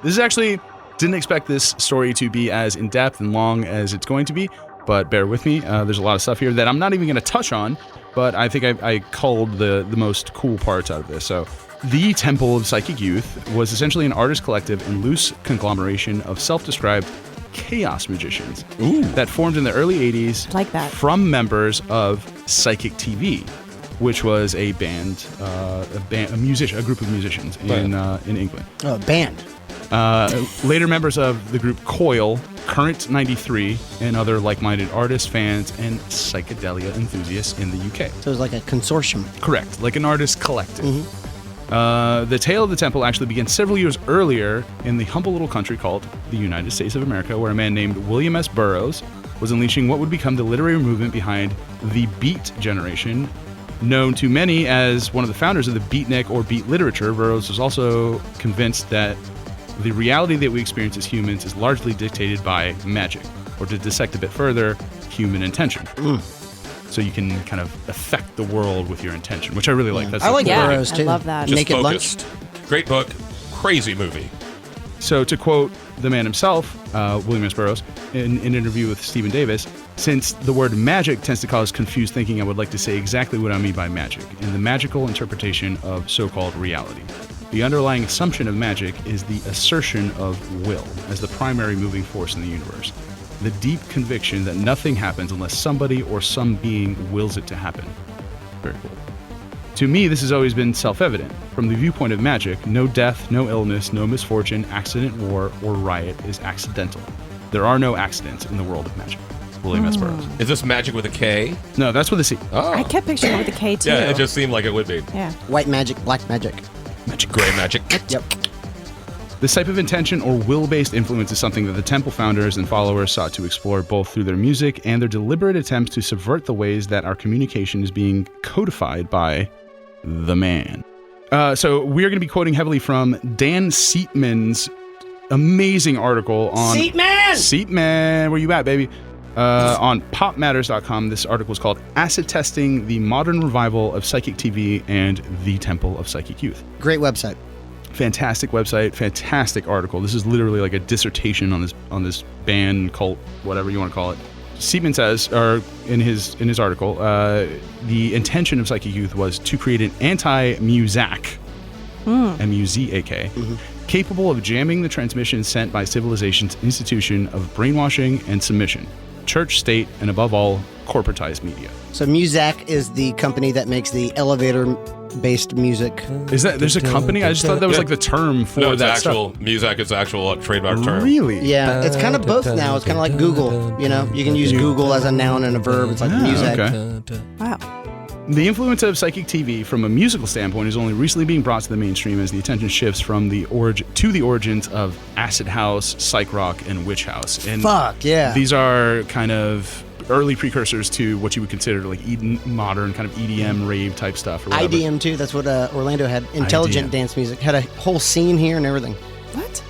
This is actually, didn't expect this story to be as in-depth and long as it's going to be, but bear with me. There's a lot of stuff here that I'm not even going to touch on, but I think I culled the most cool parts out of this. So the Temple of Psychic Youth was essentially an artist collective and loose conglomeration of self-described chaos magicians that formed in the early 80s Like that. from members of Psychic TV, which was a band, a group of musicians in England. Oh, band. Later members of the group Coil, Current 93, and other like-minded artists, fans, and psychedelia enthusiasts in the UK. So it was like a consortium. Correct, like an artist collective. The tale of the temple actually began several years earlier in the humble little country called the United States of America, where a man named William S. Burroughs was unleashing what would become the literary movement behind the Beat generation. Known to many as one of the founders of the beatnik or beat literature, Burroughs was also convinced that the reality that we experience as humans is largely dictated by magic, or to dissect a bit further, human intention. So you can kind of affect the world with your intention, which I really like. That's I like Yeah, Burroughs I too. love that. Just Naked focused. Great book. Crazy movie. So to quote the man himself, William S. Burroughs, in an interview with Stephen Davis, since the word magic tends to cause confused thinking, I would like to say exactly what I mean by magic, in the magical interpretation of so-called reality. The underlying assumption of magic is the assertion of will as the primary moving force in the universe. The deep conviction that nothing happens unless somebody or some being wills it to happen. Very cool. To me, this has always been self-evident. From the viewpoint of magic, no death, no illness, no misfortune, accident, war, or riot is accidental. There are no accidents in the world of magic. William S. Burroughs. Is this magic with a K? No, that's with a C. Oh. I kept picturing it with a K too. Yeah, it just seemed like it would be. Yeah. White magic, black magic. Magic. Gray magic. Yep. This type of intention or will-based influence is something that the temple founders and followers sought to explore both through their music and their deliberate attempts to subvert the ways that our communication is being codified by the man. So we're going to be quoting heavily from Dan Seatman's amazing article on... Seatman! Where you at, baby? On popmatters.com, this article is called Acid Testing, the Modern Revival of Psychic TV and the Temple of Psychic Youth. Great website. Fantastic website, fantastic article. This is literally like a dissertation on this band, cult, whatever you want to call it. Seatman says, or in his article, the intention of Psychic Youth was to create an anti-Muzak, M-U-Z-A-K, capable of jamming the transmission sent by civilization's institution of brainwashing and submission, church, state, and above all, corporatized media. So Muzak is the company that makes the elevator-based music. Is that there's a company? I just thought that was like the term for No, it's that actual stuff. music. It's actual trademark term. Really? Yeah, it's kind of both now. It's kind of like Google. You know, you can use Google as a noun and a verb. It's like Muzak. Okay. Wow. The influence of Psychic TV from a musical standpoint is only recently being brought to the mainstream as the attention shifts from the origins of acid house, psych rock, and witch house. And Fuck, yeah. these are kind of early precursors to what you would consider like modern kind of EDM rave type stuff. Or whatever. IDM too. That's what Orlando had. Intelligent IDM. dance music. Had a whole scene here and everything. What?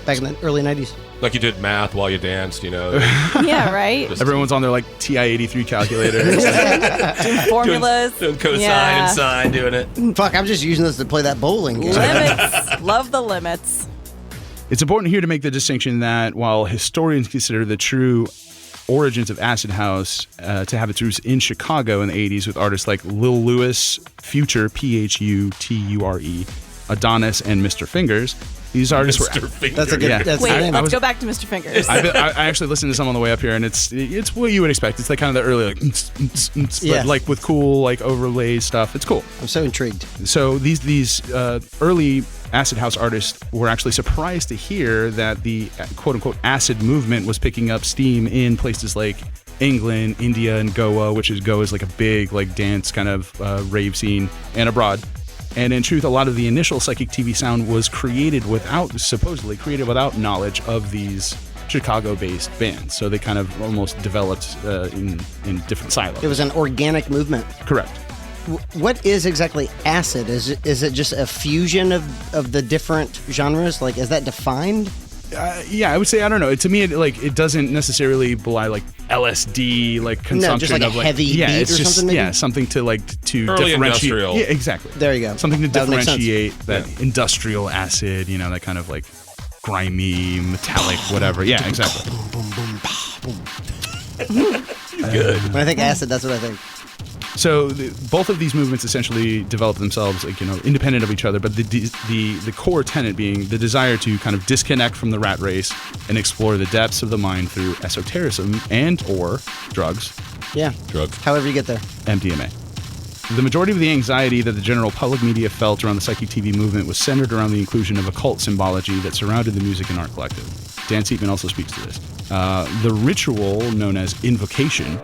Back in the early 90s. Like you did math while you danced, you know. Yeah, right. Everyone's on their like TI-83 calculators. Doing formulas. Doing cosine Yeah. and sine, doing it. Fuck, I'm just using this to play that bowling game. Limits. Love the limits. It's important here to make the distinction that while historians consider the true origins of acid house to have its roots in Chicago in the 80s with artists like Lil Louis, Future, Phuture, Adonis, and Mr. Fingers, These artists were. Mr. Finger. That's a good. Yeah. That's Wait, the name. let's go back to Mr. Fingers. I actually listened to some on the way up here, and it's what you would expect. It's like kind of the early but Yeah. like with cool like overlay stuff. It's cool. I'm so intrigued. So these early acid house artists were actually surprised to hear that the quote unquote acid movement was picking up steam in places like England, India, and Goa, which is Goa is like a big like dance kind of rave scene, and abroad. And in truth, a lot of the initial psychic TV sound was supposedly created without knowledge of these Chicago-based bands. So they kind of almost developed in different silos. It was an organic movement. Correct. What is exactly acid? Is it just a fusion of the different genres? Like, is that defined? Yeah, I would say I don't know. To me, it doesn't necessarily belie like LSD like consumption just like a of like heavy yeah, beat it's or just something, maybe? yeah, something to like to Early differentiate. industrial. Yeah, exactly. There you go. Something to That would make sense. differentiate that industrial acid, that kind of like grimy, metallic, whatever. Yeah, exactly. Good. When I think acid, that's what I think. So both of these movements essentially develop themselves, like, independent of each other. But the core tenet being the desire to kind of disconnect from the rat race and explore the depths of the mind through esotericism and/or drugs, Yeah. Drugs. However you get there. MDMA. The majority of the anxiety that the general public media felt around the psychic TV movement was centered around the inclusion of occult symbology that surrounded the music and art collective. Dan Seatman also speaks to this. The ritual known as invocation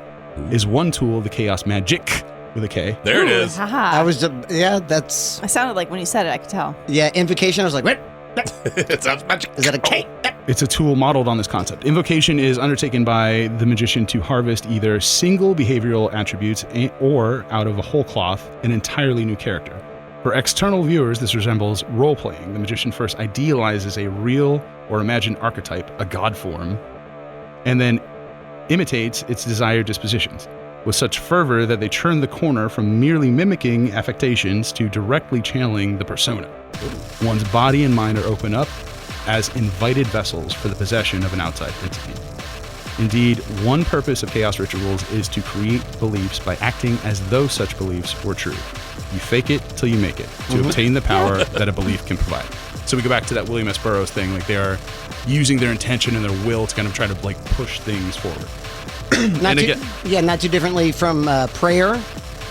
is one tool of the chaos magic with a K. There it is. I was, that's, I sounded like when you said it, I could tell. invocation. I was like, what? It sounds magic. Is that a K? It's a tool modeled on this concept. Invocation is undertaken by the magician to harvest either single behavioral attributes or, out of a whole cloth, an entirely new character. For external viewers, this resembles role-playing. The magician first idealizes a real or imagined archetype, a god form, and then imitates its desired dispositions with such fervor that they turn the corner from merely mimicking affectations to directly channeling the persona. One's body and mind are opened up as invited vessels for the possession of an outside entity. Indeed, one purpose of chaos rituals is to create beliefs by acting as though such beliefs were true. You fake it till you make it, to obtain the power that a belief can provide. So we go back to that William S. Burroughs thing, like they are using their intention and their will to kind of try to like push things forward. Not too differently from prayer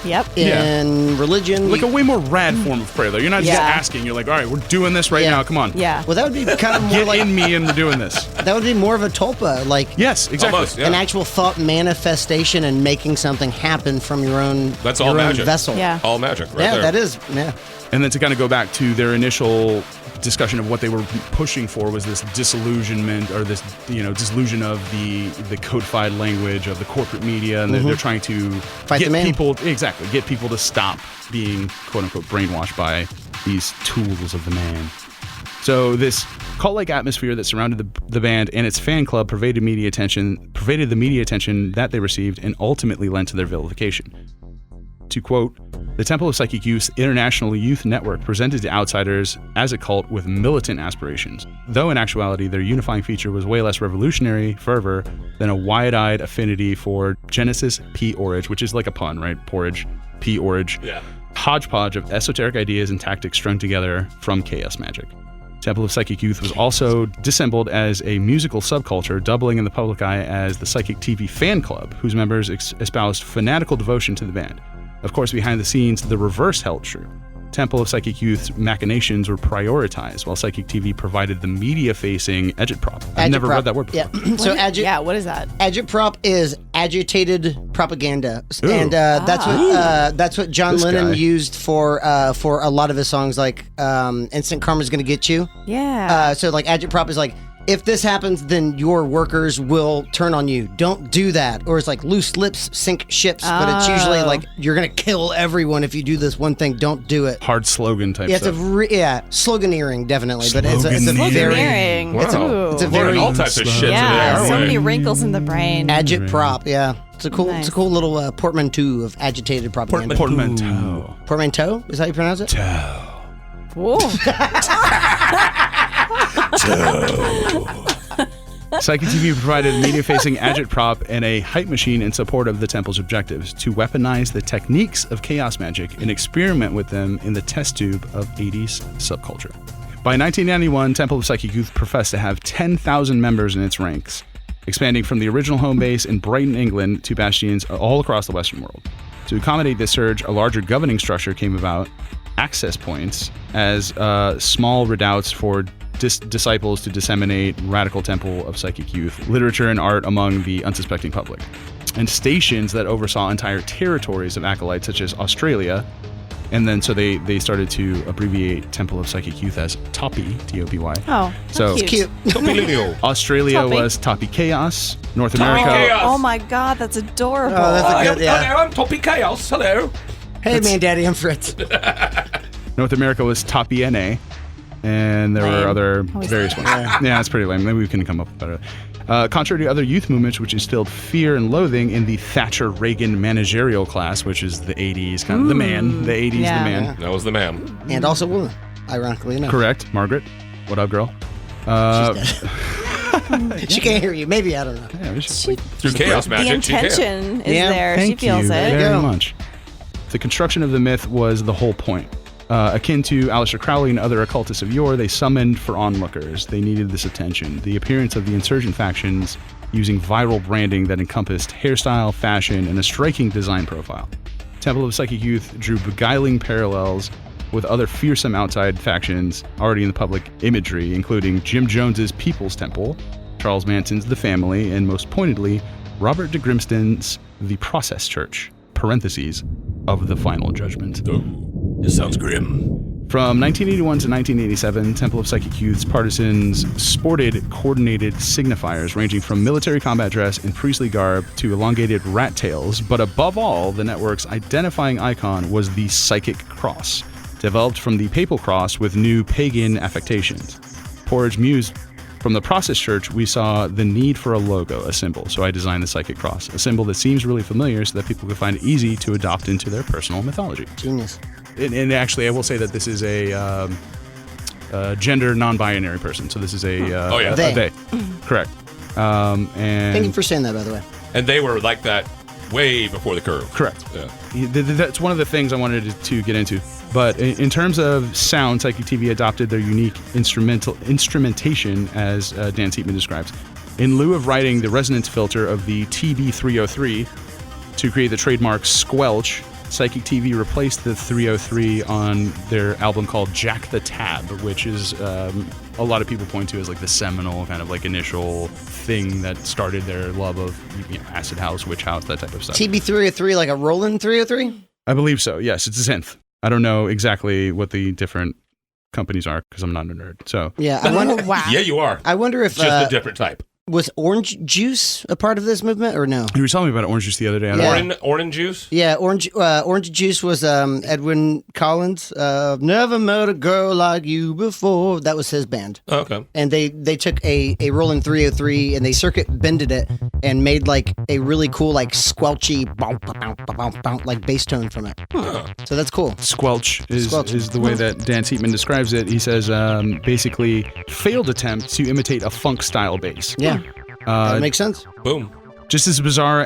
Yep. in religion. Like a way more rad form of prayer, though. You're not just Yeah. asking. You're like, all right, we're doing this right Yeah. now. Come on. Yeah. well, that would be kind of more Get like in me and we're doing this. that would be more of a tulpa, like Yes, exactly. Almost, yeah. an actual thought manifestation and making something happen from your own. That's your all own magic. vessel. Yeah. All magic right Yeah, there. that is. Yeah. And then to kind of go back to their initial discussion of what they were pushing for was this disillusionment or this, disillusion of the codified language of the corporate media, and they're trying to Fight get the man. people get people to stop being quote unquote brainwashed by these tools of the man. So this cult-like atmosphere that surrounded the band and its fan club pervaded the media attention that they received, and ultimately led to their vilification. To quote, the Temple of Psychick Youth International Youth Network presented to outsiders as a cult with militant aspirations, though in actuality their unifying feature was way less revolutionary fervor than a wide-eyed affinity for Genesis P-Orage, which is like a pun, right? Porridge, P-Orage. Yeah. Hodgepodge of esoteric ideas and tactics strung together from chaos magic. Temple of Psychick Youth was also dissembled as a musical subculture, doubling in the public eye as the Psychic TV fan club, whose members espoused fanatical devotion to the band. Of course, behind the scenes, the reverse held true. Temple of Psychick Youth's machinations were prioritized, while Psychic TV provided the media-facing agitprop. I've never read that word before. Yeah. So what is that? agitprop is agitated propaganda, and that's what John This Lennon guy. used for a lot of his songs, like "Instant Karma's Gonna Get You." Yeah. So like agitprop is like, if this happens, then your workers will turn on you. Don't do that. Or it's like loose lips sink ships, but it's usually like you're gonna kill everyone if you do this one thing. Don't do it. Hard slogan type Yeah, it's stuff. sloganeering definitely, but it's a very Sloganeering. Wow. it's a Learning very all types of shit Yeah. today, So aren't many we? wrinkles in the brain. agitprop. Yeah, it's a cool Nice. little portmanteau of agitated propaganda. Portmanteau. Portmanteau, is that how you pronounce it? Whoa. Psychic TV provided a media-facing agitprop and a hype machine in support of the Temple's objectives to weaponize the techniques of chaos magic and experiment with them in the test tube of 80s subculture. By 1991, Temple of Psychic Youth professed to have 10,000 members in its ranks, expanding from the original home base in Brighton, England, to bastions all across the Western world. To accommodate this surge, a larger governing structure came about, access points, as small redoubts for disciples to disseminate radical Temple of Psychic Youth literature and art among the unsuspecting public, and stations that oversaw entire territories of acolytes such as Australia. And then so they started to abbreviate Temple of Psychic Youth as TOPY, T-O-P-Y. Oh, so cute. Australia Toppy. was Toppy Chaos. North Toppy America. Chaos. Oh my God, that's adorable. Oh, that's a good, yeah. Hello, I'm Toppy Chaos. Hello. Hey, man, daddy, I'm Fritz. North America was Toppy NA. And there were other various ones. Yeah, it's pretty lame. Maybe we can come up with better. Contrary to other youth movements, which instilled fear and loathing in the Thatcher-Reagan managerial class, which is the 80s, kind of the man. The 80s, Yeah. the man. That was the man. And also woman, ironically enough. Correct. Margaret. What up, girl? She's dead. She can't hear you. Maybe, I don't know. Yeah, we should, Through chaos The magic, she can. intention is Yeah. there. Thank She feels you it. very go. much. The construction of the myth was the whole point. Akin to Aleister Crowley and other occultists of yore, they summoned for onlookers. They needed this attention. The appearance of the insurgent factions using viral branding that encompassed hairstyle, fashion, and a striking design profile. Temple of Psychic Youth drew beguiling parallels with other fearsome outside factions already in the public imagery, including Jim Jones's People's Temple, Charles Manson's The Family, and most pointedly, Robert de Grimston's The Process Church, parentheses, of the Final Judgment. Oh, this sounds grim. From 1981 to 1987, Temple of Psychic Youth's partisans sported coordinated signifiers ranging from military combat dress and priestly garb to elongated rat tails, but above all, the network's identifying icon was the Psychic Cross, developed from the Papal Cross with new pagan affectations. Porridge mused, from the Process Church, we saw the need for a logo, a symbol, so I designed the Psychic Cross, a symbol that seems really familiar so that people could find it easy to adopt into their personal mythology. Genius. And actually, I will say that this is a gender non-binary person. So this is a They. Correct. And Thank you for saying that, by the way. And they were like that way before the curve. correct. Yeah. That's one of the things I wanted to get into. But in terms of sound, Psychic TV adopted their unique instrumentation, as Dan Seatman describes. In lieu of writing the resonance filter of the TB303 to create the trademark squelch, Psychic TV replaced the 303 on their album called Jack the Tab, which is a lot of people point to as like the seminal kind of like initial thing that started their love of acid house, witch house, that type of stuff. TB303, like a Roland 303? I believe so. Yes, it's a synth. I don't know exactly what the different companies are because I'm not a nerd. So Yeah, I wonder. Wow. Yeah, you are. I wonder if Just a different type. was orange juice a part of this movement or no? you were telling me about orange juice the other day. I don't Yeah. know. Orange juice? Yeah, orange juice was Edwin Collins. Never met a girl like you before. That was his band, Oh, okay. and they took a Roland 303 and they circuit bended it and made like a really cool like squelchy like bass tone from it. So that's cool. Squelch is Squelch. the way that Dan Seatman describes it. He says basically failed attempt to imitate a funk style bass. Yeah, that makes sense. Boom. Just as bizarre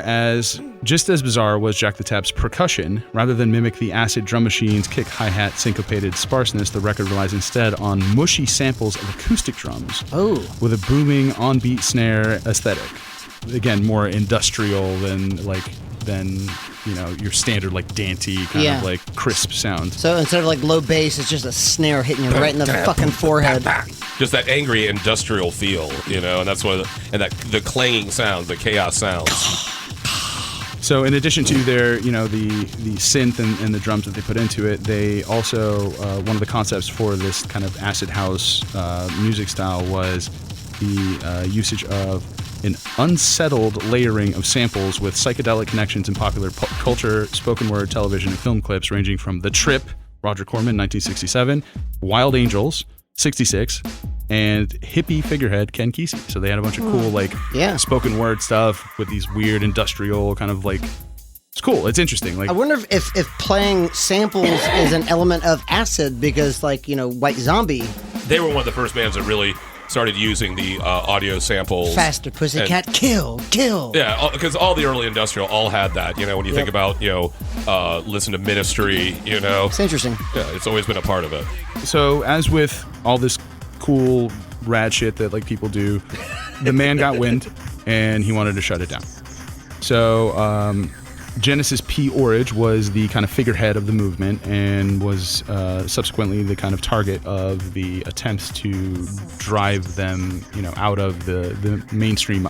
was Jack the Tab's percussion. Rather than mimic the acid drum machine's kick, hi-hat, syncopated sparseness, the record relies instead on mushy samples of acoustic drums Oh, with a booming on-beat snare aesthetic. Again, more industrial than your standard like dainty kind of like crisp sound. so instead of like low bass, it's just a snare hitting you right in the fucking forehead. Just that angry industrial feel, and that's what, and that the clanging sounds, the chaos sounds. So in addition to their, the synth and the drums that they put into it, they also, one of the concepts for this kind of acid house music style was the usage of an unsettled layering of samples with psychedelic connections in popular culture, spoken word, television, and film clips ranging from The Trip, Roger Corman, 1967, Wild Angels, 66, and hippie figurehead Ken Kesey. So they had a bunch of cool spoken word stuff with these weird industrial kind of like, it's cool. It's interesting. Like I wonder if playing samples is an element of acid because White Zombie, They were one of the first bands that really started using the audio samples. Faster Pussycat, kill. Yeah, because all the early industrial all had that. When you think about, listen to Ministry, It's interesting. Yeah, it's always been a part of it. So, as with all this cool, rad shit that like people do. The man got wind, and he wanted to shut it down. So Genesis P. Orridge was the kind of figurehead of the movement and was subsequently the kind of target of the attempts to drive them, out of the mainstream,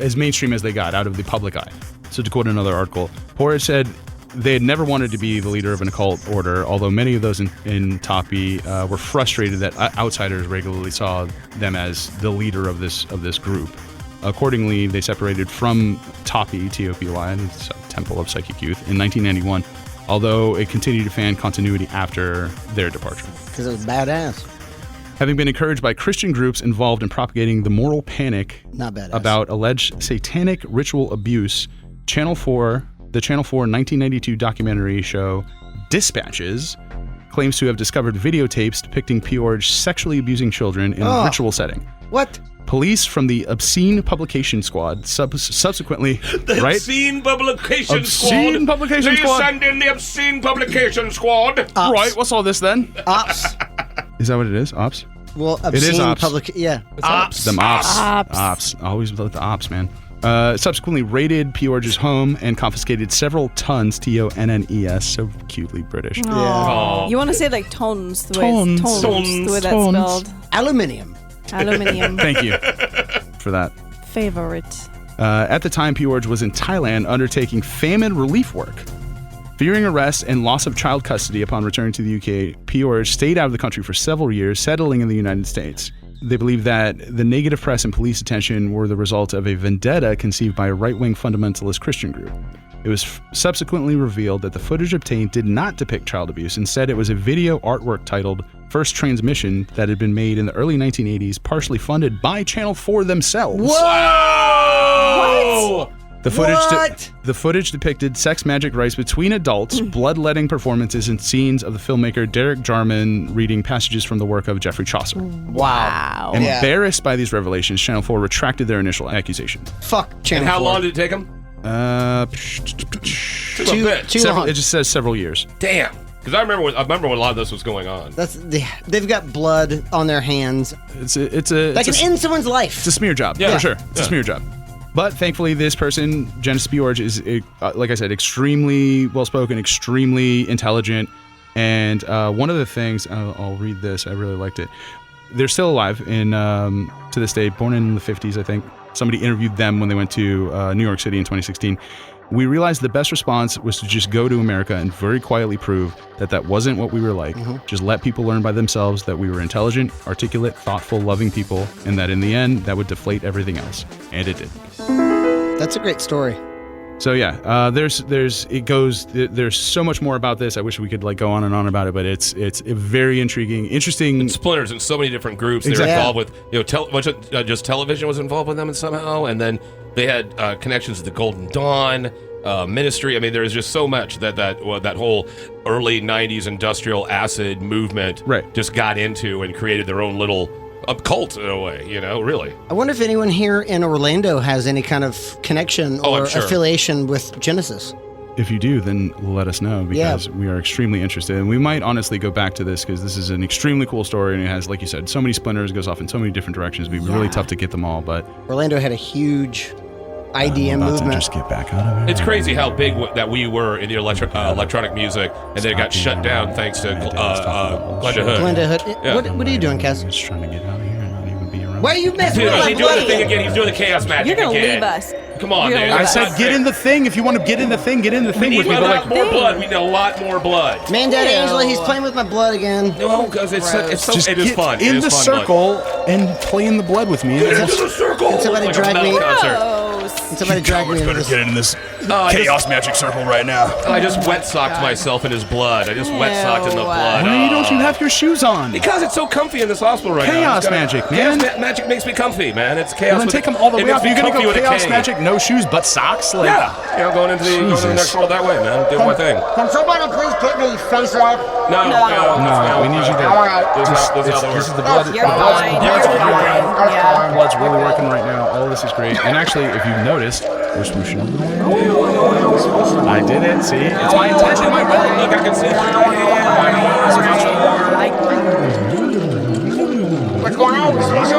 as mainstream as they got, out of the public eye. So to quote another article, Orridge said they had never wanted to be the leader of an occult order, although many of those in Toppy were frustrated that outsiders regularly saw them as the leader of this group. Accordingly, they separated from Toppy, T-O-P-Y, it's Temple Ov Psychick Youth, in 1991, although it continued to fan continuity after their departure. Because it was badass. Having been encouraged by Christian groups involved in propagating the moral panic Not badass. about alleged satanic ritual abuse, the Channel 4 1992 documentary show Dispatches claims to have discovered videotapes depicting P. Orridge sexually abusing children in a ritual setting. What? Police from the Obscene Publication Squad subsequently... The right? Obscene Publication Squad. Obscene Publication Please Squad. send in the Obscene Publication Squad. Ops. Right, what's all this then? Ops. Is that what it is? Ops? Well, It is obscene ops. public. Yeah. Ops. Them ops. Ops. Ops. Always with the ops, man. Subsequently raided P. Orridge's home and confiscated several tons, T-O-N-N-E-S, so cutely British. Oh. You want to say like tones, the way Tones. it's Tones. the way that's Tones. spelled. Aluminium. Aluminium. Thank you for that. Favorite. At the time, P. Orridge was in Thailand undertaking famine relief work. Fearing arrest and loss of child custody upon returning to the UK, P. Orridge stayed out of the country for several years, settling in the United States. They believe that the negative press and police attention were the result of a vendetta conceived by a right-wing fundamentalist Christian group. It was subsequently revealed that the footage obtained did not depict child abuse. Instead, it was a video artwork titled First Transmission that had been made in the early 1980s, partially funded by Channel 4 themselves. Whoa! The footage, What? the footage depicted sex magic rites between adults, bloodletting performances, and scenes of the filmmaker Derek Jarman reading passages from the work of Geoffrey Chaucer. Wow. Yeah. Embarrassed by these revelations, Channel 4 retracted their initial accusation. Fuck Channel And how 4. long did it take him? Several, Too long. it just says several years. Damn. Because I remember when a lot of this was going on. They've got blood on their hands. It's a That can end someone's life. It's a smear job, Yeah. for sure. It's a Yeah. smear job. But thankfully, this person, Genesis P. Orridge, is, like I said, extremely well-spoken, extremely intelligent. And one of the things, I'll read this, I really liked it. They're still alive to this day, born in the 50s, I think. Somebody interviewed them when they went to New York City in 2016. We realized the best response was to just go to America and very quietly prove that wasn't what we were like. Just let people learn by themselves that we were intelligent, articulate, thoughtful, loving people, and that in the end, that would deflate everything else. And it did. That's a great story. So yeah, there's so much more about this. I wish we could go on and on about it, but it's a very intriguing, interesting. Splinters in so many different groups. Exactly. They were involved with, just television was involved with them somehow, and then they had connections to the Golden Dawn ministry. I mean, there's just so much that whole early '90s industrial acid movement just got into and created their own little cult in a way. Really. I wonder if anyone here in Orlando has any kind of connection Oh, or I'm sure. affiliation with Genesis. If you do, then let us know, because we are extremely interested. And we might honestly go back to this, because this is an extremely cool story, and it has, like you said, so many splinters, goes off in so many different directions. It'd be really tough to get them all, but Orlando had a huge IDM I'm about movement. to just get back out of it. It's crazy how big that we were in the electronic music, and then it got shut down thanks to Glenda Hood. Glenda Hood. Yeah. What are you doing, Cass? I'm just trying to get out of here and not even be around. Why are you messing Dude, with my he's doing the blood thing again? again. He's doing the chaos magic You're gonna again. leave us. Come on, You're dude. gonna I leave said us. get in the thing. If you want to get in the thing, get in the thing We with need me. a But lot more blood. We need a lot more blood. Man, Dad, Ew. Angela, he's playing with my blood again. No, because it is get fun. in It is the fun, circle and play in the blood with me. Get into the circle. Can somebody Like a drag metal me- concert. Gross. Somebody drag me into this. in this I just- magic circle right now. I just wet socked myself in his blood. I just wet socked in the Ew. blood. Why don't you have your shoes on? Because it's so comfy in this hospital right now. Chaos It's got- magic, man. Chaos magic makes me comfy, man. It's chaos. Well, then with- take them all the it way makes off. me You're gonna comfy go with a chaos K. magic, no shoes but socks. Like, Yeah, going into the Jesus. next world that way, man. Do my thing. Can somebody please get me face up? No, No, we need you to. This is how that This is works. the blood. You're fine. Yeah, it's You're fine. Yeah. Blood's really working right now. All of this is great. And actually, if you've noticed, we're swooshing. I did it. See, it's my intention, my will. Look, I can see through your hands. What's going Is this